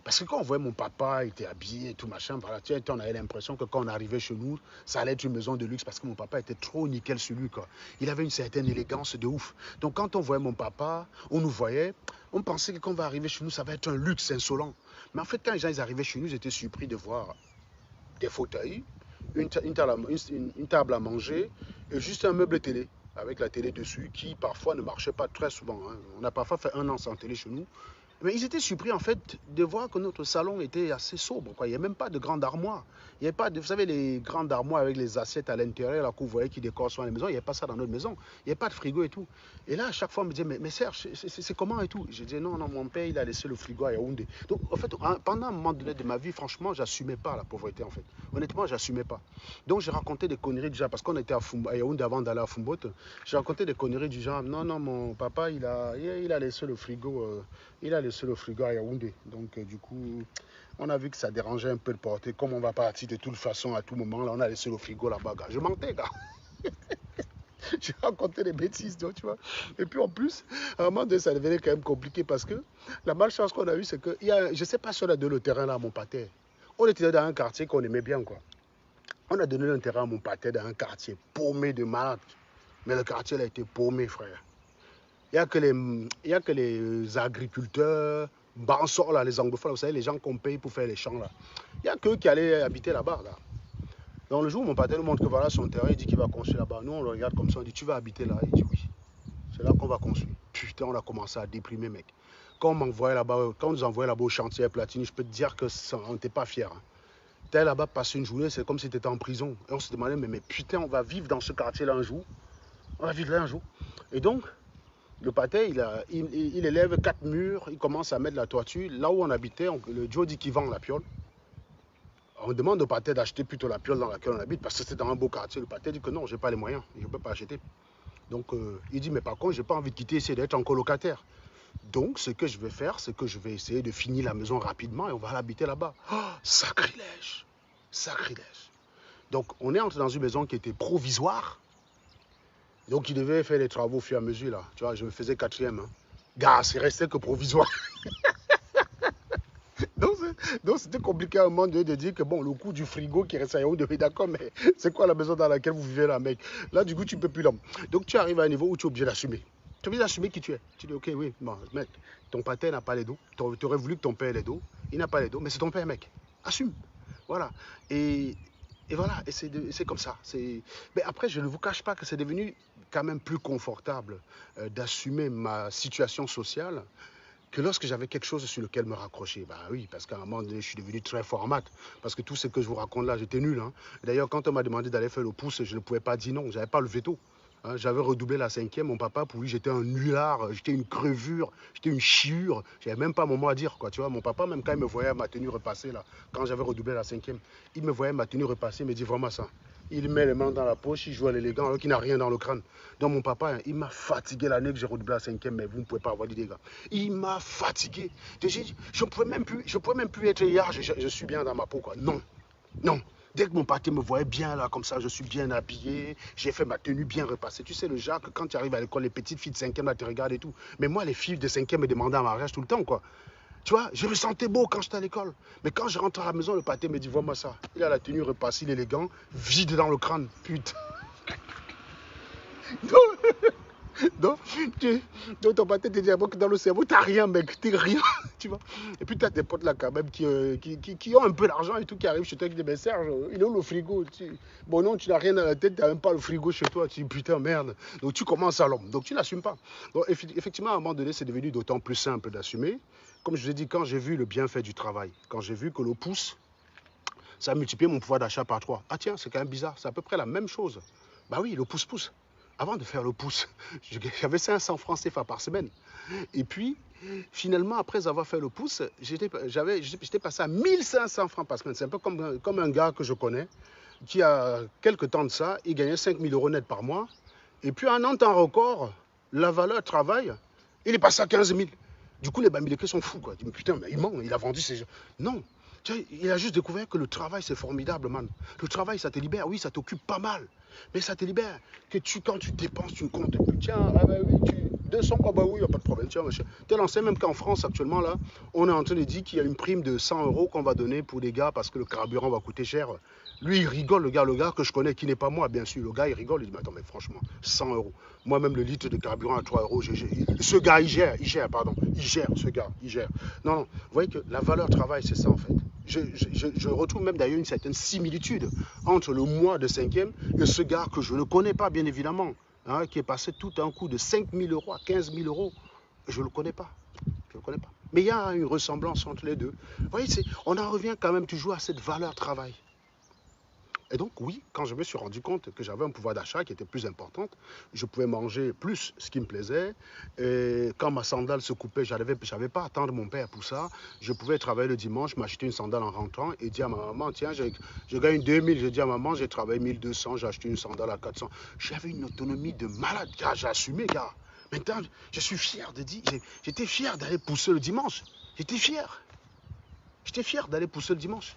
Parce que quand on voyait mon papa, il était habillé et tout machin, voilà, tu sais, on avait l'impression que quand on arrivait chez nous, ça allait être une maison de luxe parce que mon papa était trop nickel sur lui, quoi. Il avait une certaine élégance de ouf. Donc quand on voyait mon papa, on nous voyait, on pensait que quand on va arriver chez nous, ça va être un luxe insolent. Mais en fait, quand les gens ils arrivaient chez nous, ils étaient surpris de voir des fauteuils, une table à manger et juste un meuble télé avec la télé dessus qui parfois ne marchait pas très souvent. Hein. On a parfois fait 1 an sans télé chez nous. Mais ils étaient surpris en fait de voir que notre salon était assez sobre, quoi. Il n'y a même pas de grande armoire. Il n'y avait pas de, vous savez, les grandes armoires avec les assiettes à l'intérieur, là, que vous voyez qui décorent souvent les maisons. Il n'y avait pas ça dans notre maison. Il n'y avait pas de frigo et tout. Et là, à chaque fois, on me disait, mais Serge, c'est comment et tout? Je disais, non, mon père, il a laissé le frigo à Yaoundé. Donc, en fait, pendant un moment donné de ma vie, franchement, j'assumais pas la pauvreté, en fait. Honnêtement, j'assumais pas. Donc, j'ai raconté des conneries du genre, parce qu'on était à Yaoundé avant d'aller à Fumbote. J'ai raconté des conneries du genre, non, mon papa, il a laissé le frigo. Il a laissé le frigo à Yaoundé. Donc, du coup, on a vu que ça dérangeait un peu de porter. Comme on va partir de toute façon à tout moment, là, on a laissé le frigo là-bas, gars. Je mentais, gars. J'ai raconté des bêtises, tu vois. Et puis en plus, à un moment donné, ça devenait quand même compliqué parce que la malchance qu'on a eue, c'est que, je ne sais pas si on a donné le terrain là à mon pâté. On était dans un quartier qu'on aimait bien, quoi. On a donné le terrain à mon pâté dans un quartier paumé de malades. Mais le quartier là, a été paumé, frère. Il n'y a que les agriculteurs, bansors, là, les anglophones, vous savez, les gens qu'on paye pour faire les champs. Là. Il n'y a qu'eux qui allaient habiter là-bas. Là. Donc le jour où mon père nous montre que voilà son terrain, il dit qu'il va construire là-bas. Nous, on le regarde comme ça, on dit, tu vas habiter là? Il dit oui. C'est là qu'on va construire. Putain, on a commencé à déprimer, mec. Quand on m'envoyait là-bas, quand on nous envoyait là-bas au chantier à Platini, je peux te dire que on n'était pas fiers. Hein. T'es là-bas, passer une journée, c'est comme si tu étais en prison. Et on se demandait, mais putain, on va vivre dans ce quartier-là un jour. On va vivre là un jour. Et donc, le pâté, il élève 4 murs, il commence à mettre la toiture. Là où on habitait, le Joe dit qu'il vend la piole. On demande au pâté d'acheter plutôt la piole dans laquelle on habite parce que c'est dans un beau quartier. Le pâté dit que non, je n'ai pas les moyens, je ne peux pas acheter. Donc il dit, mais par contre, je n'ai pas envie de quitter ici, d'être en colocataire. Donc ce que je vais faire, c'est que je vais essayer de finir la maison rapidement et on va l'habiter là-bas. Oh, sacrilège, sacrilège. Donc on est entré dans une maison qui était provisoire. Donc, il devait faire les travaux au fur et à mesure, là. Tu vois, je me faisais 4e. Hein. Gars, c'est resté que provisoire. donc, c'était compliqué à un moment donné de dire que, bon, le coût du frigo qui reste à Yaoundé, d'accord, mais c'est quoi la maison dans laquelle vous vivez, là, mec? Là, du coup, tu ne peux plus l'homme. Donc, tu arrives à un niveau où tu es obligé d'assumer. Tu es obligé d'assumer qui tu es. Tu dis, ok, oui, bon, mec, ton pâté n'a pas les dos. Tu aurais voulu que ton père ait les dos. Il n'a pas les dos, mais c'est ton père, mec. Assume. Voilà. Et voilà, et c'est comme ça. Mais après, je ne vous cache pas que c'est devenu quand même plus confortable d'assumer ma situation sociale que lorsque j'avais quelque chose sur lequel me raccrocher. Bah oui, parce qu'à un moment donné, je suis devenu très fort en maths. Parce que tout ce que je vous raconte là, j'étais nul. Hein. D'ailleurs, quand on m'a demandé d'aller faire le pouce, je ne pouvais pas dire non. Je n'avais pas le veto. Hein, j'avais redoublé la 5e, mon papa, pour lui, j'étais un nulard, j'étais une crevure, j'étais une chiure. J'avais même pas mon mot à dire, quoi, tu vois. Mon papa, même quand il me voyait ma tenue repassée, là, quand j'avais redoublé la 5e, il me voyait ma tenue repassée, il me dit vraiment ça. Il met les mains dans la poche, il joue à l'élégant, alors qu'il n'a rien dans le crâne. Donc mon papa, il m'a fatigué l'année que j'ai redoublé la 5e, mais vous ne pouvez pas avoir d'idée, gars. Il m'a fatigué. Je ne pouvais même plus être hier, je suis bien dans ma peau, quoi. Non, non. Dès que mon pâté me voyait bien là, comme ça, je suis bien habillé, j'ai fait ma tenue bien repassée. Tu sais, le genre que quand tu arrives à l'école, les petites filles de 5e là, te regardent et tout. Mais moi, les filles de 5e me demandaient en mariage tout le temps, quoi. Tu vois, je me sentais beau quand j'étais à l'école. Mais quand je rentre à la maison, le pâté me dit, vois-moi ça. Il a la tenue repassée, il est élégant, vide dans le crâne. Putain. Donc ton pâté te dit que dans le cerveau, t'as rien, mec, t'es rien, tu vois. Et puis t'as tes potes là quand même qui ont un peu d'argent et tout, qui arrivent chez toi et qui disent, mais Serge, il est où le frigo? Bon non, tu n'as rien dans la tête, t'as même pas le frigo chez toi, tu dis, putain, merde. Donc tu commences à l'homme, donc tu n'assumes pas. Donc effectivement, à un moment donné, c'est devenu d'autant plus simple d'assumer. Comme je l'ai dit, quand j'ai vu le bienfait du travail, quand j'ai vu que le pouce, ça a multiplié mon pouvoir d'achat par 3. Ah tiens, c'est quand même bizarre, c'est à peu près la même chose. Bah oui, le pouce-pouce. avant de faire le pouce, j'avais 500 francs CFA par semaine. Et puis, finalement, après avoir fait le pouce, j'étais passé à 1500 francs par semaine. C'est un peu comme un gars que je connais, qui a quelques temps de ça, il gagnait 5000 euros net par mois. Et puis, en un temps record, la valeur travail, il est passé à 15 000. Du coup, les Bamileke sont fous, quoi. Ils disent, putain, mais il ment, il a vendu ses gens. Non. Tu vois, il a juste découvert que le travail, c'est formidable, man. Le travail, ça te libère. Oui, ça t'occupe pas mal. Mais ça te libère. Quand tu dépenses, tu comptes. Tiens, ah ben oui, 200, ah ben oui, il n'y a pas de problème. Tiens, monsieur. Tu es lancé, même qu'en France, actuellement, là, on est en train de dire qu'il y a une prime de 100 euros qu'on va donner pour les gars parce que le carburant va coûter cher. Lui, il rigole, le gars que je connais, qui n'est pas moi, bien sûr. Le gars, il rigole, il dit, mais attends, mais franchement, 100 euros. Moi-même, le litre de carburant à 3 euros, ce gars, il gère, ce gars, il gère. Non, non, vous voyez que la valeur travail, c'est ça, en fait. Je retrouve même d'ailleurs une certaine similitude entre le moi de 5e et ce gars que je ne connais pas, bien évidemment, hein, qui est passé tout un coup de 5 000 euros à 15 000 euros. Je ne le connais pas. Je le connais pas. Mais il y a une ressemblance entre les deux. Vous voyez, on en revient quand même toujours à cette valeur travail. Et donc, oui, quand je me suis rendu compte que j'avais un pouvoir d'achat qui était plus important, je pouvais manger plus ce qui me plaisait. Et quand ma sandale se coupait, je n'avais pas à attendre mon père pour ça. Je pouvais travailler le dimanche, m'acheter une sandale en rentrant et dire à ma maman, tiens, je gagne 2000. Je dis à maman, j'ai travaillé 1200, j'ai acheté une sandale à 400. J'avais une autonomie de malade, gars, j'ai assumé, gars. Maintenant, je suis fier de dire, j'étais fier d'aller pousser le dimanche. J'étais fier. J'étais fier d'aller pousser le dimanche.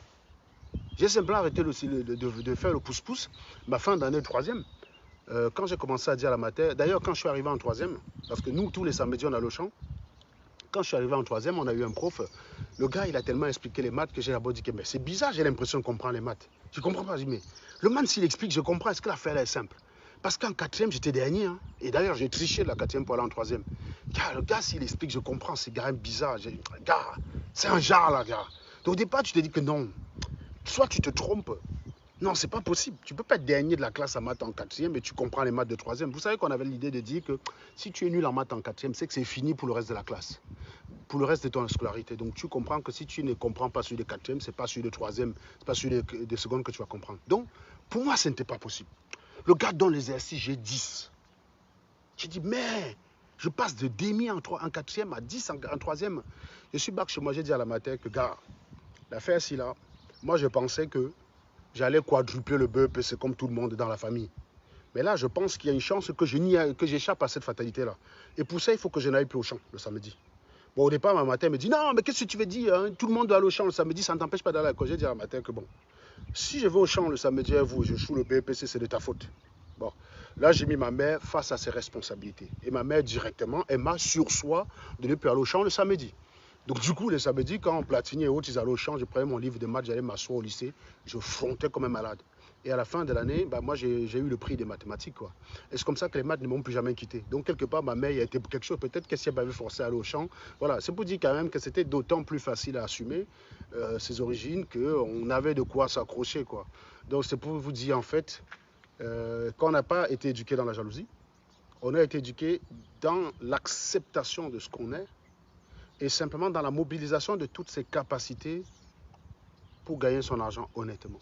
J'ai simplement arrêté de faire le pouce-pouce, ma fin d'année 3e. Quand j'ai commencé à dire à la matin, d'ailleurs quand je suis arrivé en 3e, parce que nous tous les samedis on a le champ, quand je suis arrivé en 3e, on a eu un prof, le gars il a tellement expliqué les maths que j'ai d'abord dit que mais c'est bizarre, j'ai l'impression de comprendre les maths. Je ne comprends pas, je dis mais le man s'il explique, je comprends, est-ce que l'affaire est simple? Parce qu'en 4e j'étais dernier, hein, et d'ailleurs j'ai triché de la 4e pour aller en 3e. Le gars s'il explique, je comprends, c'est quand même bizarre. Gars, c'est un genre là, gars. Donc au départ tu te dis que non. Soit tu te trompes. Non, c'est pas possible. Tu ne peux pas être dernier de la classe en maths en 4e et tu comprends les maths de 3e. Vous savez qu'on avait l'idée de dire que si tu es nul en maths en 4e, c'est que c'est fini pour le reste de la classe. Pour le reste de ton scolarité. Donc tu comprends que si tu ne comprends pas celui de 4e, c'est pas celui de 3e, c'est pas celui de seconde que tu vas comprendre. Donc, pour moi, ce n'était pas possible. Le gars donne les exercices, j'ai 10. J'ai dit, mais je passe de demi en 4e à 10 en 3e. Je suis back chez moi, j'ai dit à la matin que, gars, l'affaire si là, moi, je pensais que j'allais quadrupler le BEP, c'est comme tout le monde dans la famille. Mais là, je pense qu'il y a une chance que j'échappe à cette fatalité-là. Et pour ça, il faut que je n'aille plus au champ le samedi. Bon, au départ, ma matin me dit, non, mais qu'est-ce que tu veux dire hein? Tout le monde doit aller au champ le samedi, ça ne t'empêche pas d'aller à l'école. J'ai dit à la matin que bon, si je vais au champ le samedi à vous, je choue le BEPC, c'est de ta faute. Bon, là, j'ai mis ma mère face à ses responsabilités. Et ma mère, directement, elle m'a sursoit de ne plus aller au champ le samedi. Donc du coup, le samedi, quand on platinait et autres, ils allaient au champ, je prenais mon livre de maths, j'allais m'asseoir au lycée, je frontais comme un malade. Et à la fin de l'année, bah, moi j'ai eu le prix des mathématiques, quoi. Et c'est comme ça que les maths ne m'ont plus jamais quitté. Donc quelque part, ma mère, il y a été pour quelque chose, peut-être qu'elle s'y avait forcé à aller au champ. Voilà, c'est pour dire quand même que c'était d'autant plus facile à assumer ses origines, qu'on avait de quoi s'accrocher, quoi. Donc c'est pour vous dire en fait, qu'on n'a pas été éduqué dans la jalousie, on a été éduqué dans l'acceptation de ce qu'on est, et simplement dans la mobilisation de toutes ses capacités pour gagner son argent honnêtement.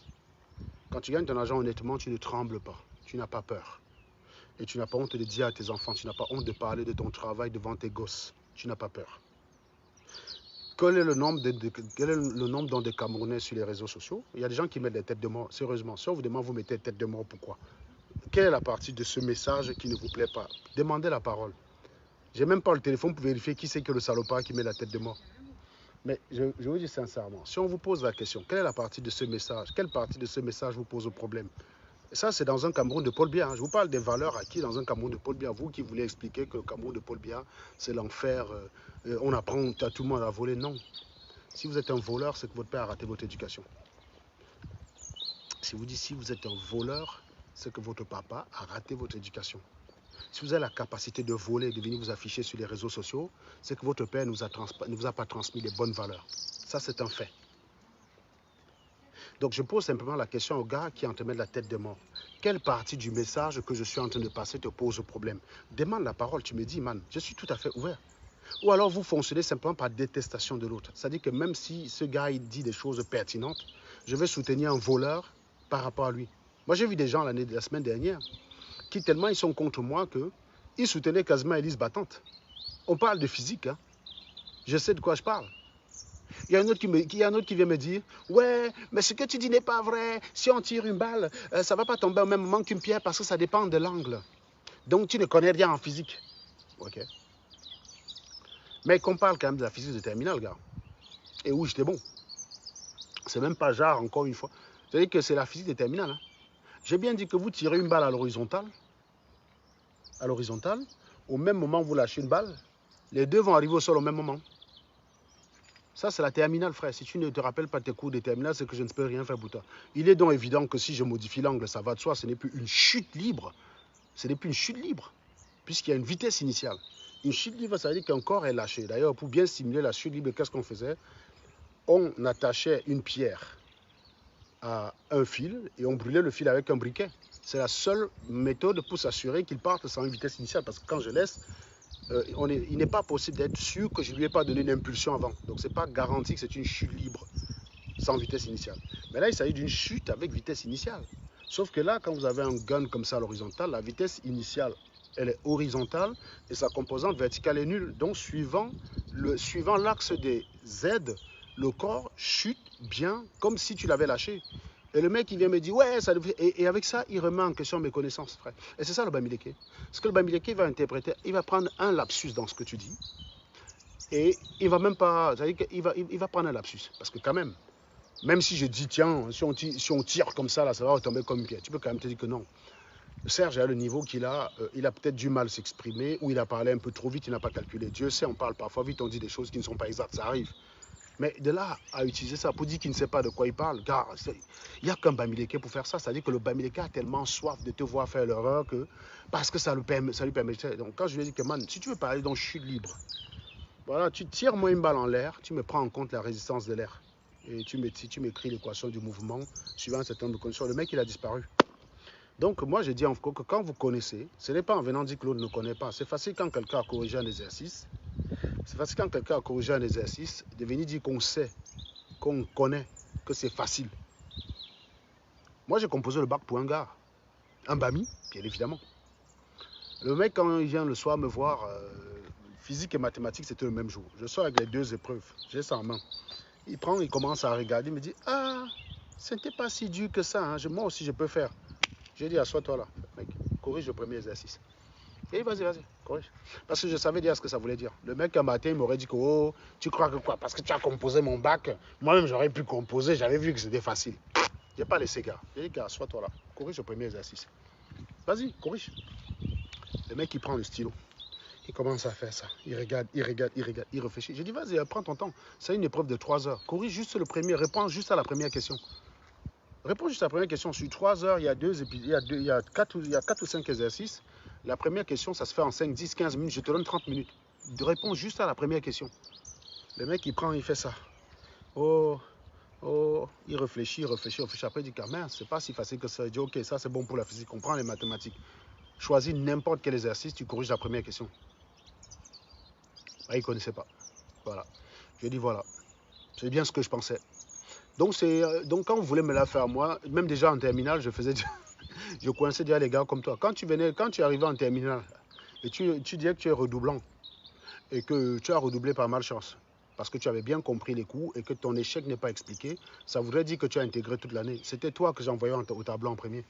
Quand tu gagnes ton argent honnêtement, tu ne trembles pas, tu n'as pas peur. Et tu n'as pas honte de dire à tes enfants, tu n'as pas honte de parler de ton travail devant tes gosses, tu n'as pas peur. Quel est le nombre de Camerounais sur les réseaux sociaux? Il y a des gens qui mettent des têtes de mort, sérieusement. Si on vous demande, vous mettez des têtes de mort, pourquoi? Quelle est la partie de ce message qui ne vous plaît pas? Demandez la parole. J'ai même pas le téléphone pour vérifier qui c'est que le salopard qui met la tête de mort. Mais je vous dis sincèrement, si on vous pose la question, quelle est la partie de ce message? Quelle partie de ce message vous pose problème? Et ça, c'est dans un Cameroun de Paul Biya. Je vous parle des valeurs acquises dans un Cameroun de Paul Biya. Vous qui voulez expliquer que le Cameroun de Paul Biya, c'est l'enfer, on apprend à tout le monde à voler. Non. Si vous êtes un voleur, c'est que votre père a raté votre éducation. Si vous êtes un voleur, c'est que votre papa a raté votre éducation. Si vous avez la capacité de voler, de venir vous afficher sur les réseaux sociaux, c'est que votre père ne vous a pas transmis les bonnes valeurs. Ça, c'est un fait. Donc, je pose simplement la question au gars qui est en train de mettre la tête de mort. Quelle partie du message que je suis en train de passer te pose problème? Demande la parole, tu me dis, man, je suis tout à fait ouvert. Ou alors, vous fonctionnez simplement par détestation de l'autre. C'est-à-dire que même si ce gars, il dit des choses pertinentes, je vais soutenir un voleur par rapport à lui. Moi, j'ai vu des gens la semaine dernière. qui tellement ils sont contre moi qu'ils soutenaient quasiment Élise Battante. On parle de physique, hein. Je sais de quoi je parle. Il y a un autre qui vient me dire, ouais, mais ce que tu dis n'est pas vrai. Si on tire une balle, ça ne va pas tomber au même moment qu'une pierre parce que ça dépend de l'angle. Donc tu ne connais rien en physique. Ok. Mais qu'on parle quand même de la physique de terminale, gars. Et où j'étais bon. C'est même pas genre, encore une fois. C'est-à-dire que c'est la physique de terminale. Hein. J'ai bien dit que vous tirez une balle à l'horizontale, au même moment où vous lâchez une balle, les deux vont arriver au sol au même moment. Ça, c'est la terminale, frère. Si tu ne te rappelles pas tes cours de terminale, c'est que je ne peux rien faire pour toi. Il est donc évident que si je modifie l'angle, ça va de soi, ce n'est plus une chute libre. Ce n'est plus une chute libre, puisqu'il y a une vitesse initiale. Une chute libre, ça veut dire qu'un corps est lâché. D'ailleurs, pour bien simuler la chute libre, qu'est-ce qu'on faisait? On attachait une pierre à un fil et on brûlait le fil avec un briquet. C'est la seule méthode pour s'assurer qu'il parte sans une vitesse initiale. Parce que quand je laisse, il n'est pas possible d'être sûr que je ne lui ai pas donné une impulsion avant. Donc ce n'est pas garanti que c'est une chute libre sans vitesse initiale. Mais là, il s'agit d'une chute avec vitesse initiale. Sauf que là, quand vous avez un gun comme ça à l'horizontale, la vitesse initiale, elle est horizontale et sa composante verticale est nulle. Donc suivant l'axe des Z, le corps chute bien comme si tu l'avais lâché. Et le mec, il vient me dire, ouais, ça devrait... Et avec ça, il remet en question mes connaissances, frère. Et c'est ça le Bamileke. Ce que le Bamileke va interpréter, il va prendre un lapsus dans ce que tu dis. Et il va même pas... C'est-à-dire qu'il va prendre un lapsus. Parce que quand même si je dis, tiens, si on tire comme ça, là, ça va retomber comme une pierre. Tu peux quand même te dire que non. Serge a le niveau qu'il a, il a peut-être du mal à s'exprimer, ou il a parlé un peu trop vite, il n'a pas calculé. Dieu sait, on parle parfois vite, on dit des choses qui ne sont pas exactes, ça arrive. Mais de là à utiliser ça pour dire qu'il ne sait pas de quoi il parle, car il n'y a qu'un Bamileke pour faire ça. C'est-à-dire que le Bamileke a tellement soif de te voir faire l'erreur que parce que ça lui permettait. Donc quand je lui ai dit que man, si tu veux parler donc je suis libre. Voilà, tu tires moi une balle en l'air, tu me prends en compte la résistance de l'air. Et tu m'écris l'équation du mouvement suivant un certain nombre de conditions. Le mec, il a disparu. Donc moi, je dis encore que quand vous connaissez, ce n'est pas en venant dire que l'autre ne connaît pas. C'est facile quand quelqu'un a corrigé un exercice. C'est facile quand quelqu'un a corrigé un exercice de venir dire qu'on sait, qu'on connaît, que c'est facile. Moi, j'ai composé le bac pour un gars, un Bami, bien évidemment. Le mec, quand il vient le soir me voir, physique et mathématiques, c'était le même jour. Je sors avec les deux épreuves, j'ai ça en main. Il prend, il commence à regarder, il me dit, ah, ce n'était pas si dur que ça, hein. Moi aussi je peux faire. J'ai dit, assois-toi là, mec, corrige le premier exercice. Et vas-y, corrige. Parce que je savais dire ce que ça voulait dire. Le mec, un matin, il m'aurait dit que, oh, tu crois que quoi? Parce que tu as composé mon bac, moi-même j'aurais pu composer, j'avais vu que c'était facile. Je n'ai pas laissé, gars. J'ai dit, gars, assois-toi là, corrige le premier exercice. Vas-y, corrige. Le mec, il prend le stylo. Il commence à faire ça. Il regarde, il réfléchit. J'ai dit, vas-y, prends ton temps. C'est une épreuve de 3 heures. Corrige juste le premier, réponds juste à la première question. Réponds juste à la première question. Sur 3 heures, il y a 4 ou 5 exercices. La première question, ça se fait en 5, 10, 15 minutes. Je te donne 30 minutes. Réponds juste à la première question. Le mec, il prend, il fait ça. Oh, il réfléchit. Après, il dit, ah mince, c'est pas si facile que ça. Il dit, ok, ça c'est bon pour la physique. On prend les mathématiques. Choisis n'importe quel exercice, tu corriges la première question. Ah, il ne connaissait pas. Voilà. Je dis voilà. C'est bien ce que je pensais. Donc quand vous voulez me la faire moi, même déjà en terminale, je coinçais déjà les gars comme toi. Quand tu arrivais en terminale et tu disais que tu es redoublant et que tu as redoublé par malchance parce que tu avais bien compris les cours et que ton échec n'est pas expliqué, ça voudrait dire que tu as intégré toute l'année. C'était toi que j'envoyais au tableau en premier.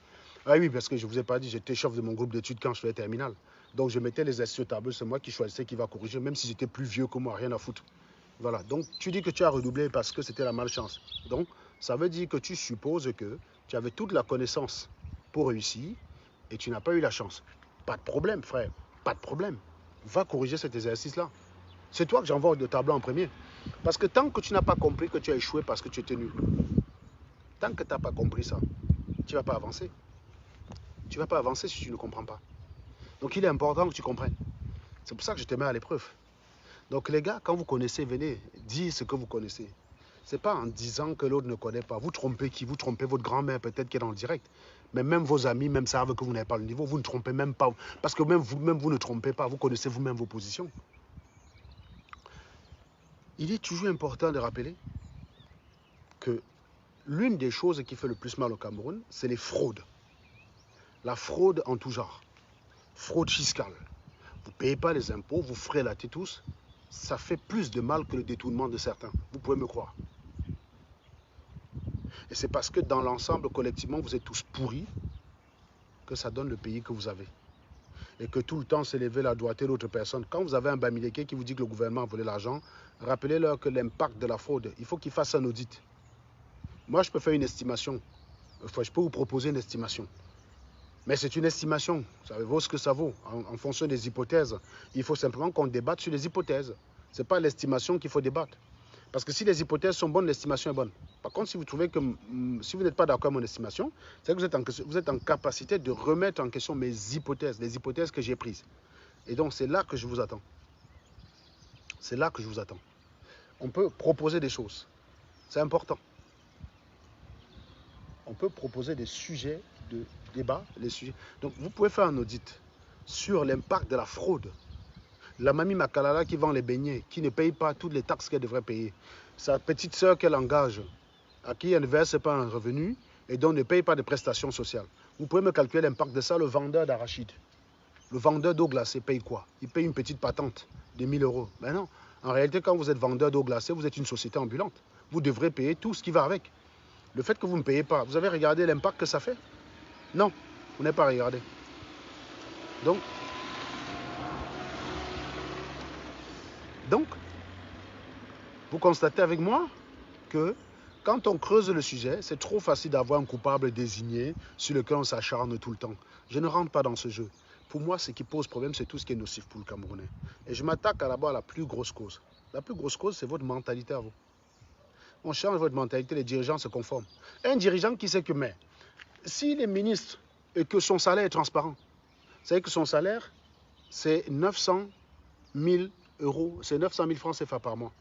Ah oui, parce que je ne vous ai pas dit, j'étais chef de mon groupe d'études quand je faisais terminale. Donc je mettais les exercices au tableau, c'est moi qui choisissais qui va corriger, même si j'étais plus vieux que moi, rien à foutre. Voilà, donc tu dis que tu as redoublé parce que c'était la malchance. Donc ça veut dire que tu supposes que tu avais toute la connaissance pour réussir et tu n'as pas eu la chance. Pas de problème, frère, pas de problème. Va corriger cet exercice-là. C'est toi que j'envoie au tableau en premier. Parce que tant que tu n'as pas compris que tu as échoué parce que tu étais nul, tant que tu n'as pas compris ça, tu ne vas pas avancer. Tu ne vas pas avancer si tu ne comprends pas. Donc il est important que tu comprennes. C'est pour ça que je te mets à l'épreuve. Donc les gars, quand vous connaissez, venez dire ce que vous connaissez. Ce n'est pas en disant que l'autre ne connaît pas. Vous trompez qui? Vous trompez votre grand-mère peut-être qui est dans le direct. Mais même vos amis même savent que vous n'avez pas le niveau. Vous ne trompez même pas. Parce que même vous ne trompez pas. Vous connaissez vous-même vos positions. Il est toujours important de rappeler que l'une des choses qui fait le plus mal au Cameroun, c'est les fraudes. La fraude en tout genre. fraude fiscale. Vous ne payez pas les impôts, vous frélatez tous. Ça fait plus de mal que le détournement de certains. Vous pouvez me croire. Et c'est parce que dans l'ensemble, collectivement, vous êtes tous pourris que ça donne le pays que vous avez. Et que tout le temps s'élever la droite l'autre personne. Quand vous avez un Bamileke qui vous dit que le gouvernement a volé l'argent, rappelez-leur que l'impact de la fraude, il faut qu'il fasse un audit. Moi, je peux faire une estimation. Je peux vous proposer une estimation. Mais c'est une estimation. Ça vaut ce que ça vaut. En fonction des hypothèses. Il faut simplement qu'on débatte sur les hypothèses. Ce n'est pas l'estimation qu'il faut débattre. Parce que si les hypothèses sont bonnes, l'estimation est bonne. Par contre, si vous trouvez que, si vous n'êtes pas d'accord avec mon estimation, c'est que vous êtes en capacité de remettre en question mes hypothèses, les hypothèses que j'ai prises. Et donc, c'est là que je vous attends. C'est là que je vous attends. On peut proposer des choses. C'est important. On peut proposer des sujets de débat. Donc, vous pouvez faire un audit sur l'impact de la fraude. La mamie Makalala qui vend les beignets, qui ne paye pas toutes les taxes qu'elle devrait payer. Sa petite sœur qu'elle engage, à qui elle ne verse pas un revenu et dont ne paye pas de prestations sociales. Vous pouvez me calculer l'impact de ça, le vendeur d'arachide. Le vendeur d'eau glacée paye quoi? Il paye une petite patente de 1000 €. Ben non. En réalité, quand vous êtes vendeur d'eau glacée, vous êtes une société ambulante. Vous devrez payer tout ce qui va avec. Le fait que vous ne payez pas, vous avez regardé l'impact que ça fait? Non, vous n'avez pas regardé. Donc, vous constatez avec moi que quand on creuse le sujet, c'est trop facile d'avoir un coupable désigné sur lequel on s'acharne tout le temps. Je ne rentre pas dans ce jeu. Pour moi, ce qui pose problème, c'est tout ce qui est nocif pour le Camerounais. Et je m'attaque d'abord à la plus grosse cause. La plus grosse cause, c'est votre mentalité à vous. On change votre mentalité, les dirigeants se conforment. Un dirigeant qui sait que, mais, s'il est ministre et que son salaire est transparent, vous savez que son salaire, c'est 900 000 €, c'est 900 000 francs CFA par mois.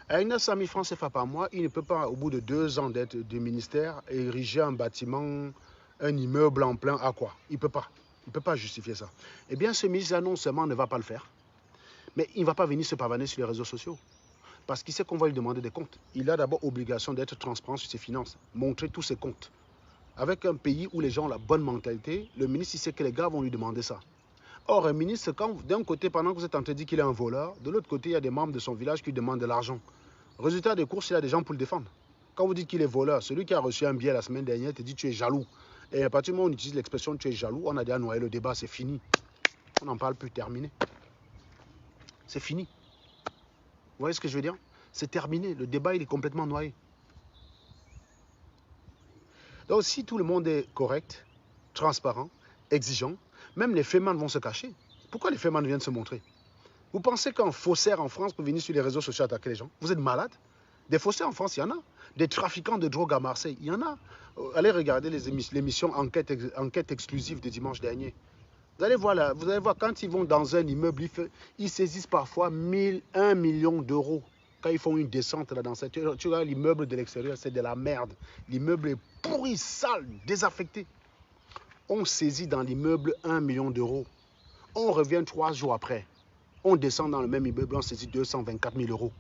Avec 900 000 francs CFA par mois, il ne peut pas, au bout de 2 ans d'être du ministère, ériger un bâtiment, un immeuble en plein à quoi? Il ne peut pas. Il ne peut pas justifier ça. Eh bien, ce ministre non seulement ne va pas le faire, mais il ne va pas venir se pavaner sur les réseaux sociaux. Parce qu'il sait qu'on va lui demander des comptes. Il a d'abord obligation d'être transparent sur ses finances, montrer tous ses comptes. Avec un pays où les gens ont la bonne mentalité, le ministre, il sait que les gars vont lui demander ça. Or, un ministre, d'un côté, pendant que vous êtes en train de dire qu'il est un voleur, de l'autre côté, il y a des membres de son village qui lui demandent de l'argent. Résultat des courses, il y a des gens pour le défendre. Quand vous dites qu'il est voleur, celui qui a reçu un billet la semaine dernière te dit tu es jaloux. Et à partir du moment où on utilise l'expression tu es jaloux, on a déjà noyé le débat, c'est fini. On n'en parle plus, terminé. C'est fini. Vous voyez ce que je veux dire? C'est terminé, le débat il est complètement noyé. Donc si tout le monde est correct, transparent, exigeant, même les fémans vont se cacher. Pourquoi les fémans viennent se montrer? Vous pensez qu'un faussaire en France peut venir sur les réseaux sociaux attaquer les gens? Vous êtes malade? Des faussaires en France, il y en a. Des trafiquants de drogue à Marseille, il y en a. Allez regarder l'émission Enquête exclusive de dimanche dernier. Vous allez voir là, quand ils vont dans un immeuble, ils saisissent parfois 1 million d'euros. Quand ils font une descente là dans cette... Tu vois, l'immeuble de l'extérieur, c'est de la merde. L'immeuble est pourri, sale, désaffecté. On saisit dans l'immeuble 1 million d'euros. On revient 3 jours après. On descend dans le même immeuble, on saisit 224 000 €.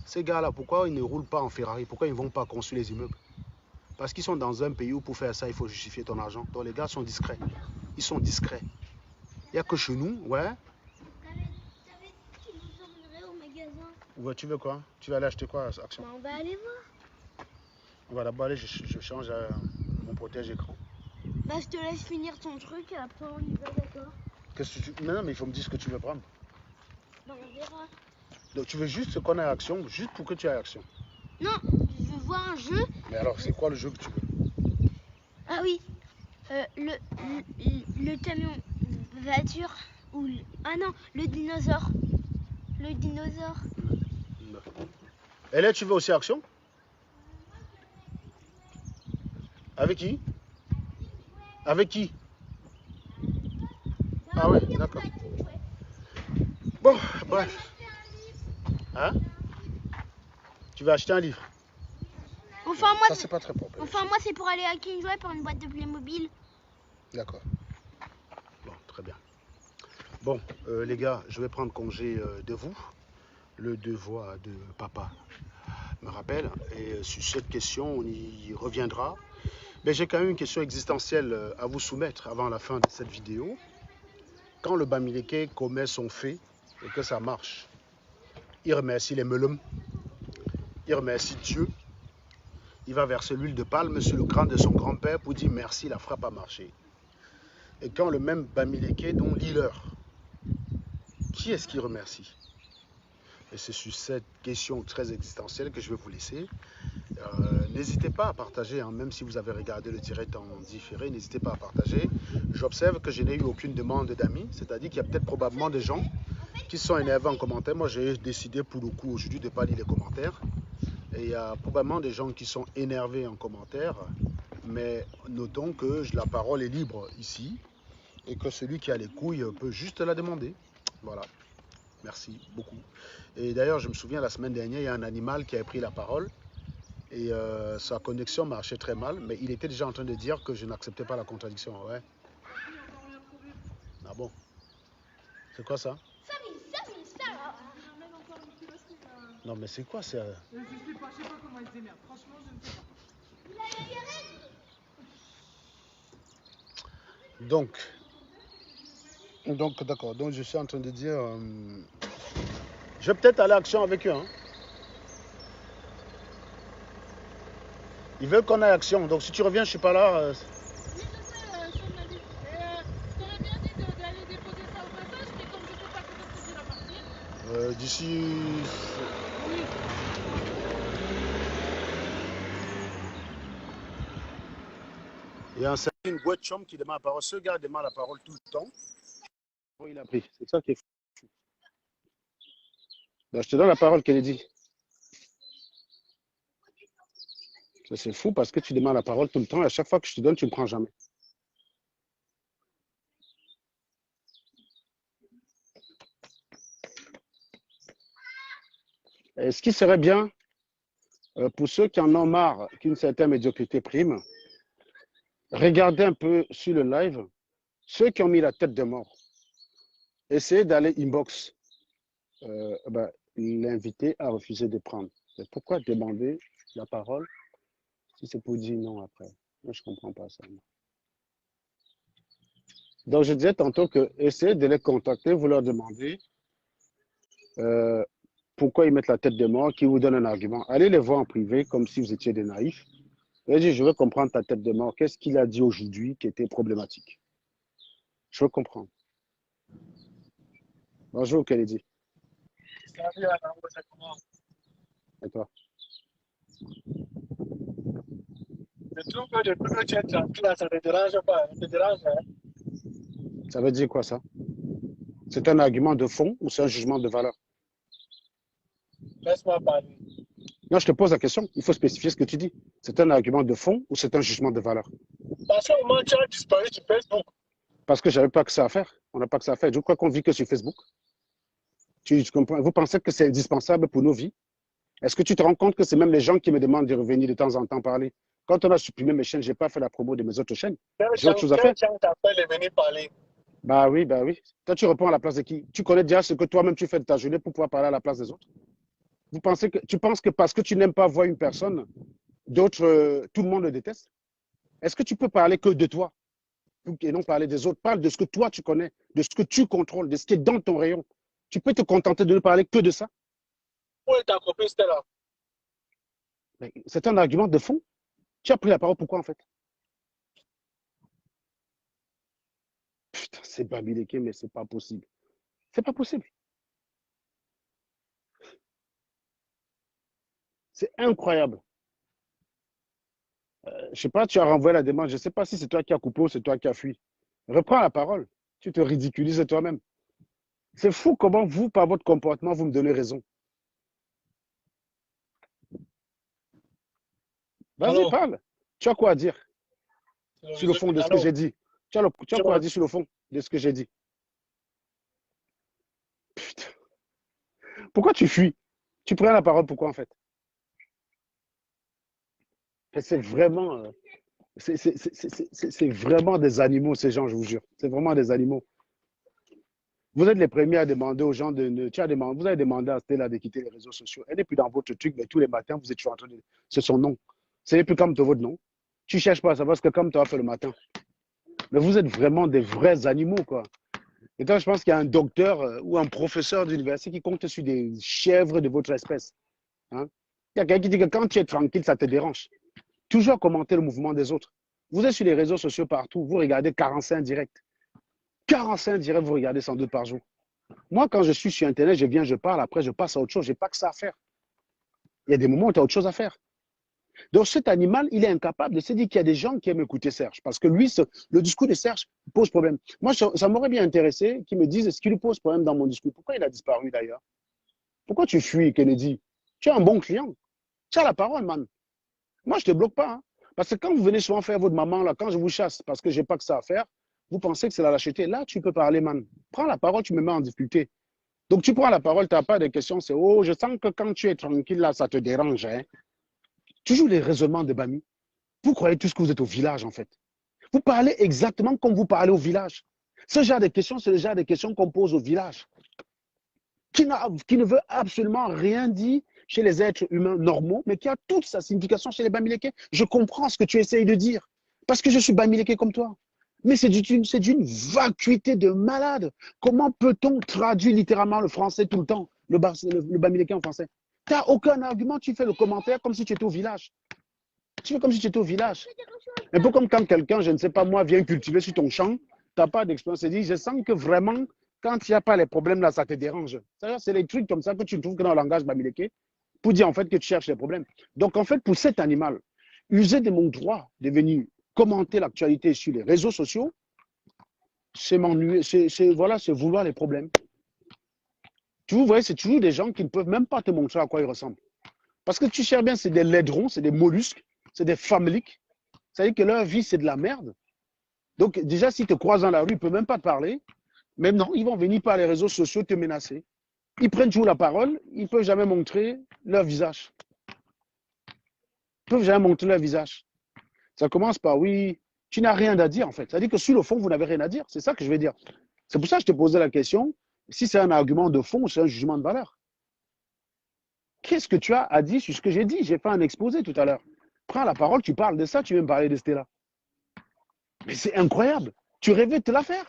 Ces gars-là, pourquoi ils ne roulent pas en Ferrari? Pourquoi ils ne vont pas construire les immeubles? Parce qu'ils sont dans un pays où pour faire ça, il faut justifier ton argent. Donc les gars sont discrets. Ils sont discrets. Il n'y a que chez nous, ouais. T'avais dit qu'ils nous emmèneraient au magasin. Ouais, tu veux quoi? Tu vas aller acheter quoi, Action? On va aller voir. On va d'abord aller, je change mon protège-écran. Bah, je te laisse finir ton truc et après on y va, d'accord? Non, mais il faut me dire ce que tu veux prendre. Bah, on verra. Donc tu veux juste ce qu'on a à Action, juste pour que tu aies Action. Non, je veux voir un jeu. Mais alors, c'est quoi le jeu que tu veux? Ah oui, le camion voiture ou ah non, le dinosaure. Le dinosaure. Et là, tu veux aussi Action? Avec qui? Avec qui? Ah oui, d'accord. Bon, bref. Hein? Tu vas acheter un livre? Enfin moi, ça c'est pas très propre. Enfin moi c'est pour aller à Kingsway pour une boîte de Playmobil. D'accord. Bon, très bien. Bon, les gars, je vais prendre congé de vous. Le devoir de papa me rappelle. Et sur cette question, on y reviendra. Mais j'ai quand même une question existentielle à vous soumettre avant la fin de cette vidéo. quand le Bamileke commet son fait et que ça marche, il remercie les Melum, il remercie Dieu, il va verser l'huile de palme sur le crâne de son grand-père pour dire merci, la frappe a marché. Et quand le même Bamileke, dont l'heure, qui est-ce qui remercie? Et c'est sur cette question très existentielle que je vais vous laisser. N'hésitez pas à partager, hein, même si vous avez regardé le direct en différé, n'hésitez pas à partager. J'observe que je n'ai eu aucune demande d'amis, c'est-à-dire qu'il y a peut-être probablement des gens qui sont énervés en commentaire. Moi, j'ai décidé pour le coup aujourd'hui de ne pas lire les commentaires. Et il y a probablement des gens qui sont énervés en commentaire, mais notons que la parole est libre ici et que celui qui a les couilles peut juste la demander. Voilà. Merci beaucoup. Et d'ailleurs, je me souviens, la semaine dernière, il y a un animal qui avait pris la parole et sa connexion marchait très mal, mais il était déjà en train de dire que je n'acceptais pas la contradiction. Ouais. Ah bon? C'est quoi ça? Ça. Non, mais c'est quoi ça? Je sais pas comment ils se démerdent. Franchement, je ne sais pas. Donc d'accord. Donc, je suis en train de dire... je vais peut-être aller à action avec eux. Hein. Ils veulent qu'on aille à action. Donc, si tu reviens, je suis pas là. Oui, je sais, sur ma liste. Et je t'aurais bien dit d'aller déposer ça au passage, mais comme je sais pas quand est-ce que tu vas partir. D'ici... Oui. Il y a un certain Guetchom qui demande la parole. Ce gars demande la parole tout le temps. Oh, il a pris. C'est ça qui est fou. Ben, je te donne la parole, Kennedy. C'est fou parce que tu demandes la parole tout le temps et à chaque fois que je te donne, tu ne me prends jamais. Et ce qui serait bien, pour ceux qui en ont marre qu'une certaine médiocrité prime, regardez un peu sur le live, ceux qui ont mis la tête de mort, essayez d'aller inbox. L'invité a refusé de prendre. Mais pourquoi demander la parole si c'est pour dire non après? Moi, je ne comprends pas ça. Donc, je disais tantôt que essayez de les contacter, vous leur demandez pourquoi ils mettent la tête de mort, qui vous donne un argument. Allez les voir en privé comme si vous étiez des naïfs. Et dit, je veux comprendre ta tête de mort. Qu'est-ce qu'il a dit aujourd'hui qui était problématique? Je veux comprendre. Bonjour, Kennedy. Salut, Alain, ça commence. Et toi? Je trouve que depuis que tu es tranquille, là, ça ne te dérange pas. Ça te dérange, hein? Ça veut dire quoi ça? C'est un argument de fond ou c'est un jugement de valeur? Laisse-moi parler. Non, je te pose la question. Il faut spécifier ce que tu dis. C'est un argument de fond ou c'est un jugement de valeur? Parce qu'au moment où tu as disparu sur Facebook, Parce que je n'avais pas que ça à faire. On n'a pas que ça à faire. Je crois qu'on vit que sur Facebook. Tu comprends? Vous pensez que c'est indispensable pour nos vies? Est-ce que tu te rends compte que c'est même les gens qui me demandent de revenir de temps en temps parler? Quand on a supprimé mes chaînes, je n'ai pas fait la promo de mes autres chaînes. J'ai autre chose à faire. quelqu'un t'appelle et venir parler. Bah oui, bah oui. Toi, tu réponds à la place de qui? Tu connais déjà ce que toi-même tu fais de ta journée pour pouvoir parler à la place des autres? Tu penses que parce que tu n'aimes pas voir une personne, d'autres, tout le monde le déteste? Est-ce que tu peux parler que de toi et non parler des autres? Parle de ce que toi tu connais, de ce que tu contrôles, de ce qui est dans ton rayon. Tu peux te contenter de ne parler que de ça? Où est ta copine Stella? C'est un argument de fond. Tu as pris la parole pourquoi en fait? Putain, c'est Bamileke, mais c'est pas possible. C'est pas possible. C'est incroyable. Je sais pas, tu as renvoyé la demande. Je sais pas si c'est toi qui as coupé ou c'est toi qui as fui. Reprends la parole. Tu te ridiculises toi-même. C'est fou comment vous, par votre comportement, vous me donnez raison. Vas-y, parle. Tu as quoi à dire sur le fond de ce que j'ai dit? Tu as quoi à dire sur le fond de ce que j'ai dit? Putain. Pourquoi tu fuis? Tu prends la parole pourquoi en fait? C'est vraiment, c'est vraiment des animaux ces gens, je vous jure. C'est vraiment des animaux. Vous êtes les premiers à demander aux gens vous avez demandé à Stella de quitter les réseaux sociaux. Elle n'est plus dans votre truc, mais tous les matins, vous êtes toujours en train de... C'est son nom. Ce n'est plus comme votre nom. Tu ne cherches pas à savoir ce que comme tu as fait le matin. Mais vous êtes vraiment des vrais animaux, quoi. Et toi, je pense qu'il y a un docteur ou un professeur d'université qui compte sur des chèvres de votre espèce. Hein. Il y a quelqu'un qui dit que quand tu es tranquille, ça te dérange. Toujours commenter le mouvement des autres. Vous êtes sur les réseaux sociaux partout, vous regardez 45 directs. 45 directs, vous regardez sans doute par jour. Moi, quand je suis sur Internet, je viens, je parle, après je passe à autre chose. Je n'ai pas que ça à faire. Il y a des moments où tu as autre chose à faire. Donc cet animal, il est incapable de se dire qu'il y a des gens qui aiment écouter Serge. Parce que lui, le discours de Serge pose problème. Moi, ça m'aurait bien intéressé qu'ils me disent ce qui lui pose problème dans mon discours. Pourquoi il a disparu d'ailleurs? Pourquoi tu fuis, Kennedy? Tu es un bon client. Tu as la parole, man. Moi, je ne te bloque pas. Hein. Parce que quand vous venez souvent faire votre maman, là, quand je vous chasse parce que je n'ai pas que ça à faire, vous pensez que c'est la lâcheté. Là, tu peux parler, man. Prends la parole, tu me mets en difficulté. Donc, tu prends la parole, tu n'as pas de questions. C'est, oh, je sens que quand tu es tranquille, là, ça te dérange. Hein. Toujours les raisonnements de Bami. Vous croyez tous que vous êtes au village, en fait. Vous parlez exactement comme vous parlez au village. Ce genre de questions, c'est le genre de questions qu'on pose au village. Qui ne veut absolument rien dire chez les êtres humains normaux, mais qui a toute sa signification chez les Bamileke. Je comprends ce que tu essayes de dire, parce que je suis Bamileke comme toi. Mais c'est d'une vacuité de malade. Comment peut-on traduire littéralement le français tout le temps, le Bamileke en français? Tu n'as aucun argument, tu fais le commentaire comme si tu étais au village. Tu fais comme si tu étais au village. Un peu comme quand quelqu'un, je ne sais pas moi, vient cultiver sur ton champ, tu n'as pas d'expérience, et dit, je sens que vraiment, quand il n'y a pas les problèmes là, ça te dérange. C'est les trucs comme ça que tu trouves que dans le langage Bamileke, pour dire en fait que tu cherches les problèmes. Donc en fait, pour cet animal, user de mon droit de venir commenter l'actualité sur les réseaux sociaux, c'est m'ennuyer, c'est vouloir les problèmes. Tu vois, c'est toujours des gens qui ne peuvent même pas te montrer à quoi ils ressemblent. Parce que tu cherches bien, c'est des laidrons, c'est des mollusques, c'est des fameliques. Ça veut dire que leur vie, c'est de la merde. Donc déjà, s'ils te croisent dans la rue, ils ne peuvent même pas te parler. Même non, ils vont venir par les réseaux sociaux te menacer. Ils prennent toujours la parole, ils ne peuvent jamais montrer leur visage. Ils ne peuvent jamais montrer leur visage. Ça commence par oui, tu n'as rien à dire en fait. Ça veut dire que sur le fond, vous n'avez rien à dire. C'est ça que je veux dire. C'est pour ça que je te posais la question. Si c'est un argument de fond ou c'est un jugement de valeur. Qu'est-ce que tu as à dire sur ce que j'ai dit? J'ai fait un exposé tout à l'heure. Prends la parole, tu parles de ça, tu viens me parler de Stella. Mais c'est incroyable. Tu rêvais de te la faire.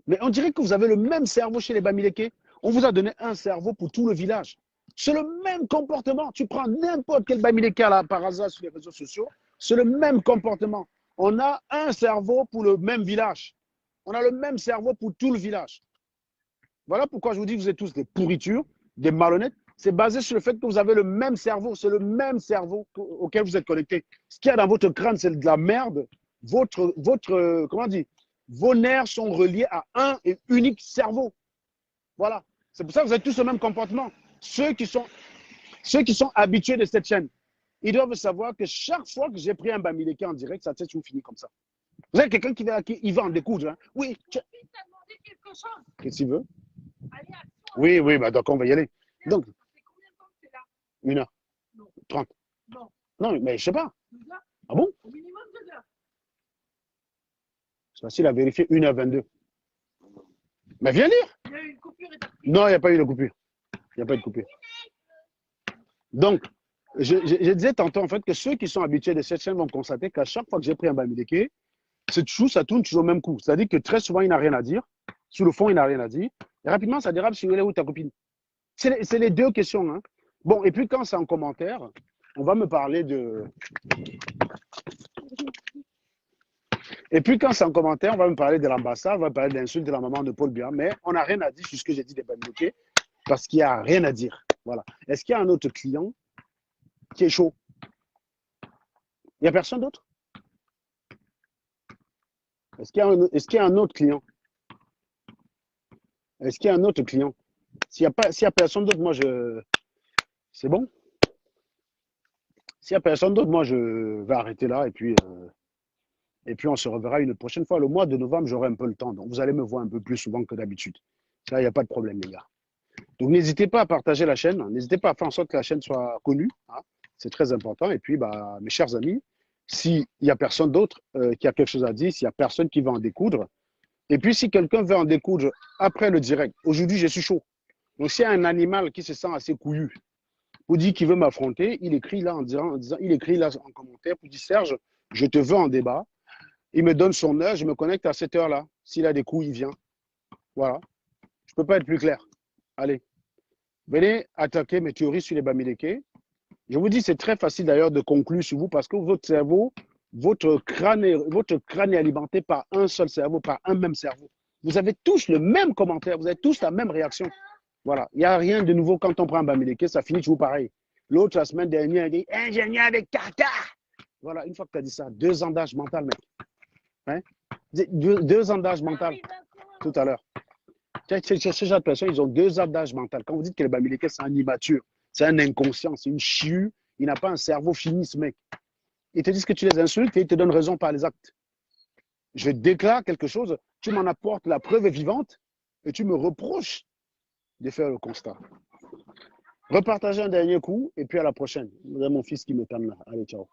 Mais on dirait que vous avez le même cerveau chez les Bamileke. On vous a donné un cerveau pour tout le village. C'est le même comportement. Tu prends n'importe quel Bamileke là, par hasard sur les réseaux sociaux, c'est le même comportement. On a un cerveau pour le même village. On a le même cerveau pour tout le village. Voilà pourquoi je vous dis que vous êtes tous des pourritures, des malhonnêtes. C'est basé sur le fait que vous avez le même cerveau. C'est le même cerveau auquel vous êtes connectés. Ce qu'il y a dans votre crâne, c'est de la merde. Comment dire, vos nerfs sont reliés à un et unique cerveau. Voilà. C'est pour ça que vous avez tous le même comportement. Ceux qui sont habitués de cette chaîne, ils doivent savoir que chaque fois que j'ai pris un Bamileke en direct, ça s'est toujours fini comme ça. Vous avez quelqu'un qui va en découdre. Hein? Oui. Il t'a demandé quelque chose. Qu'est-ce qu'il veut? Allez, à toi. Oui, bah, donc on va y aller. Donc, Ça fait combien de temps que tu es là? 1 heure. Non. 30. Non. Non, mais je sais pas. 2 heures? Ah bon? Au minimum 2 heures. C'est facile à vérifier, 1h22. Mais viens lire. Il y a eu une coupure et t'as pris. Non, il n'y a pas eu de coupure. Il n'y a pas eu de coupure. Donc, je disais tantôt en fait que ceux qui sont habitués de cette chaîne vont constater qu'à chaque fois que j'ai pris un Bamileke, ça tourne toujours au même coup. C'est-à-dire que très souvent, il n'a rien à dire. Sur le fond, il n'a rien à dire. Et rapidement, ça dérape sur elle ou ta copine. C'est les deux questions. Hein. Bon, et puis quand c'est en commentaire, on va me parler de... Et puis quand c'est en commentaire, on va me parler de l'ambassade, on va me parler de l'insulte de la maman de Paul Biya, mais on n'a rien à dire sur ce que j'ai dit des Bamileke, parce qu'il n'y a rien à dire. Voilà. Est-ce qu'il y a un autre client qui est chaud? Il n'y a personne d'autre? Est-ce qu'il y a un autre client? Est-ce qu'il y a un autre client? S'il n'y a personne d'autre, moi, c'est bon? S'il n'y a personne d'autre, moi, je vais arrêter là et puis on se reverra une prochaine fois. Le mois de novembre, j'aurai un peu le temps. Donc, vous allez me voir un peu plus souvent que d'habitude. Ça, il n'y a pas de problème, les gars. Donc, n'hésitez pas à partager la chaîne. N'hésitez pas à faire en sorte que la chaîne soit connue. Hein. C'est très important. Et puis, bah, mes chers amis, s'il n'y a personne d'autre qui a quelque chose à dire, s'il n'y a personne qui va en découdre, et puis si quelqu'un veut en découdre après le direct, aujourd'hui, je suis chaud. Donc, s'il y a un animal qui se sent assez couillu, pour dire qu'il veut m'affronter, il écrit là il écrit là en commentaire pour dire Serge, je te veux en débat. Il me donne son heure, je me connecte à cette heure-là. S'il a des coups, il vient. Voilà. Je ne peux pas être plus clair. Allez. Venez attaquer mes théories sur les Bamileke. Je vous dis, c'est très facile d'ailleurs de conclure sur vous parce que votre cerveau, votre crâne est alimenté par un seul cerveau, par un même cerveau. Vous avez tous le même commentaire, vous avez tous la même réaction. Voilà. Il n'y a rien de nouveau quand on prend un Bamileke, ça finit toujours pareil. L'autre, la semaine dernière, il dit ingénieur de caca. Voilà, une fois que tu as dit ça, 2 ans d'âge mental, mec. Hein? 2 ans d'âge mental tout à l'heure. Ce genre de personnes, ils ont 2 ans d'âge mental. Quand vous dites que le Bamileke, c'est un immature, c'est un inconscient, c'est une chiu, il n'a pas un cerveau fini, ce mec. Ils te disent que tu les insultes et ils te donnent raison par les actes. Je déclare quelque chose, tu m'en apportes la preuve vivante et tu me reproches de faire le constat. Repartagez un dernier coup et puis à la prochaine. Vous avez mon fils qui me tente là. Allez, ciao.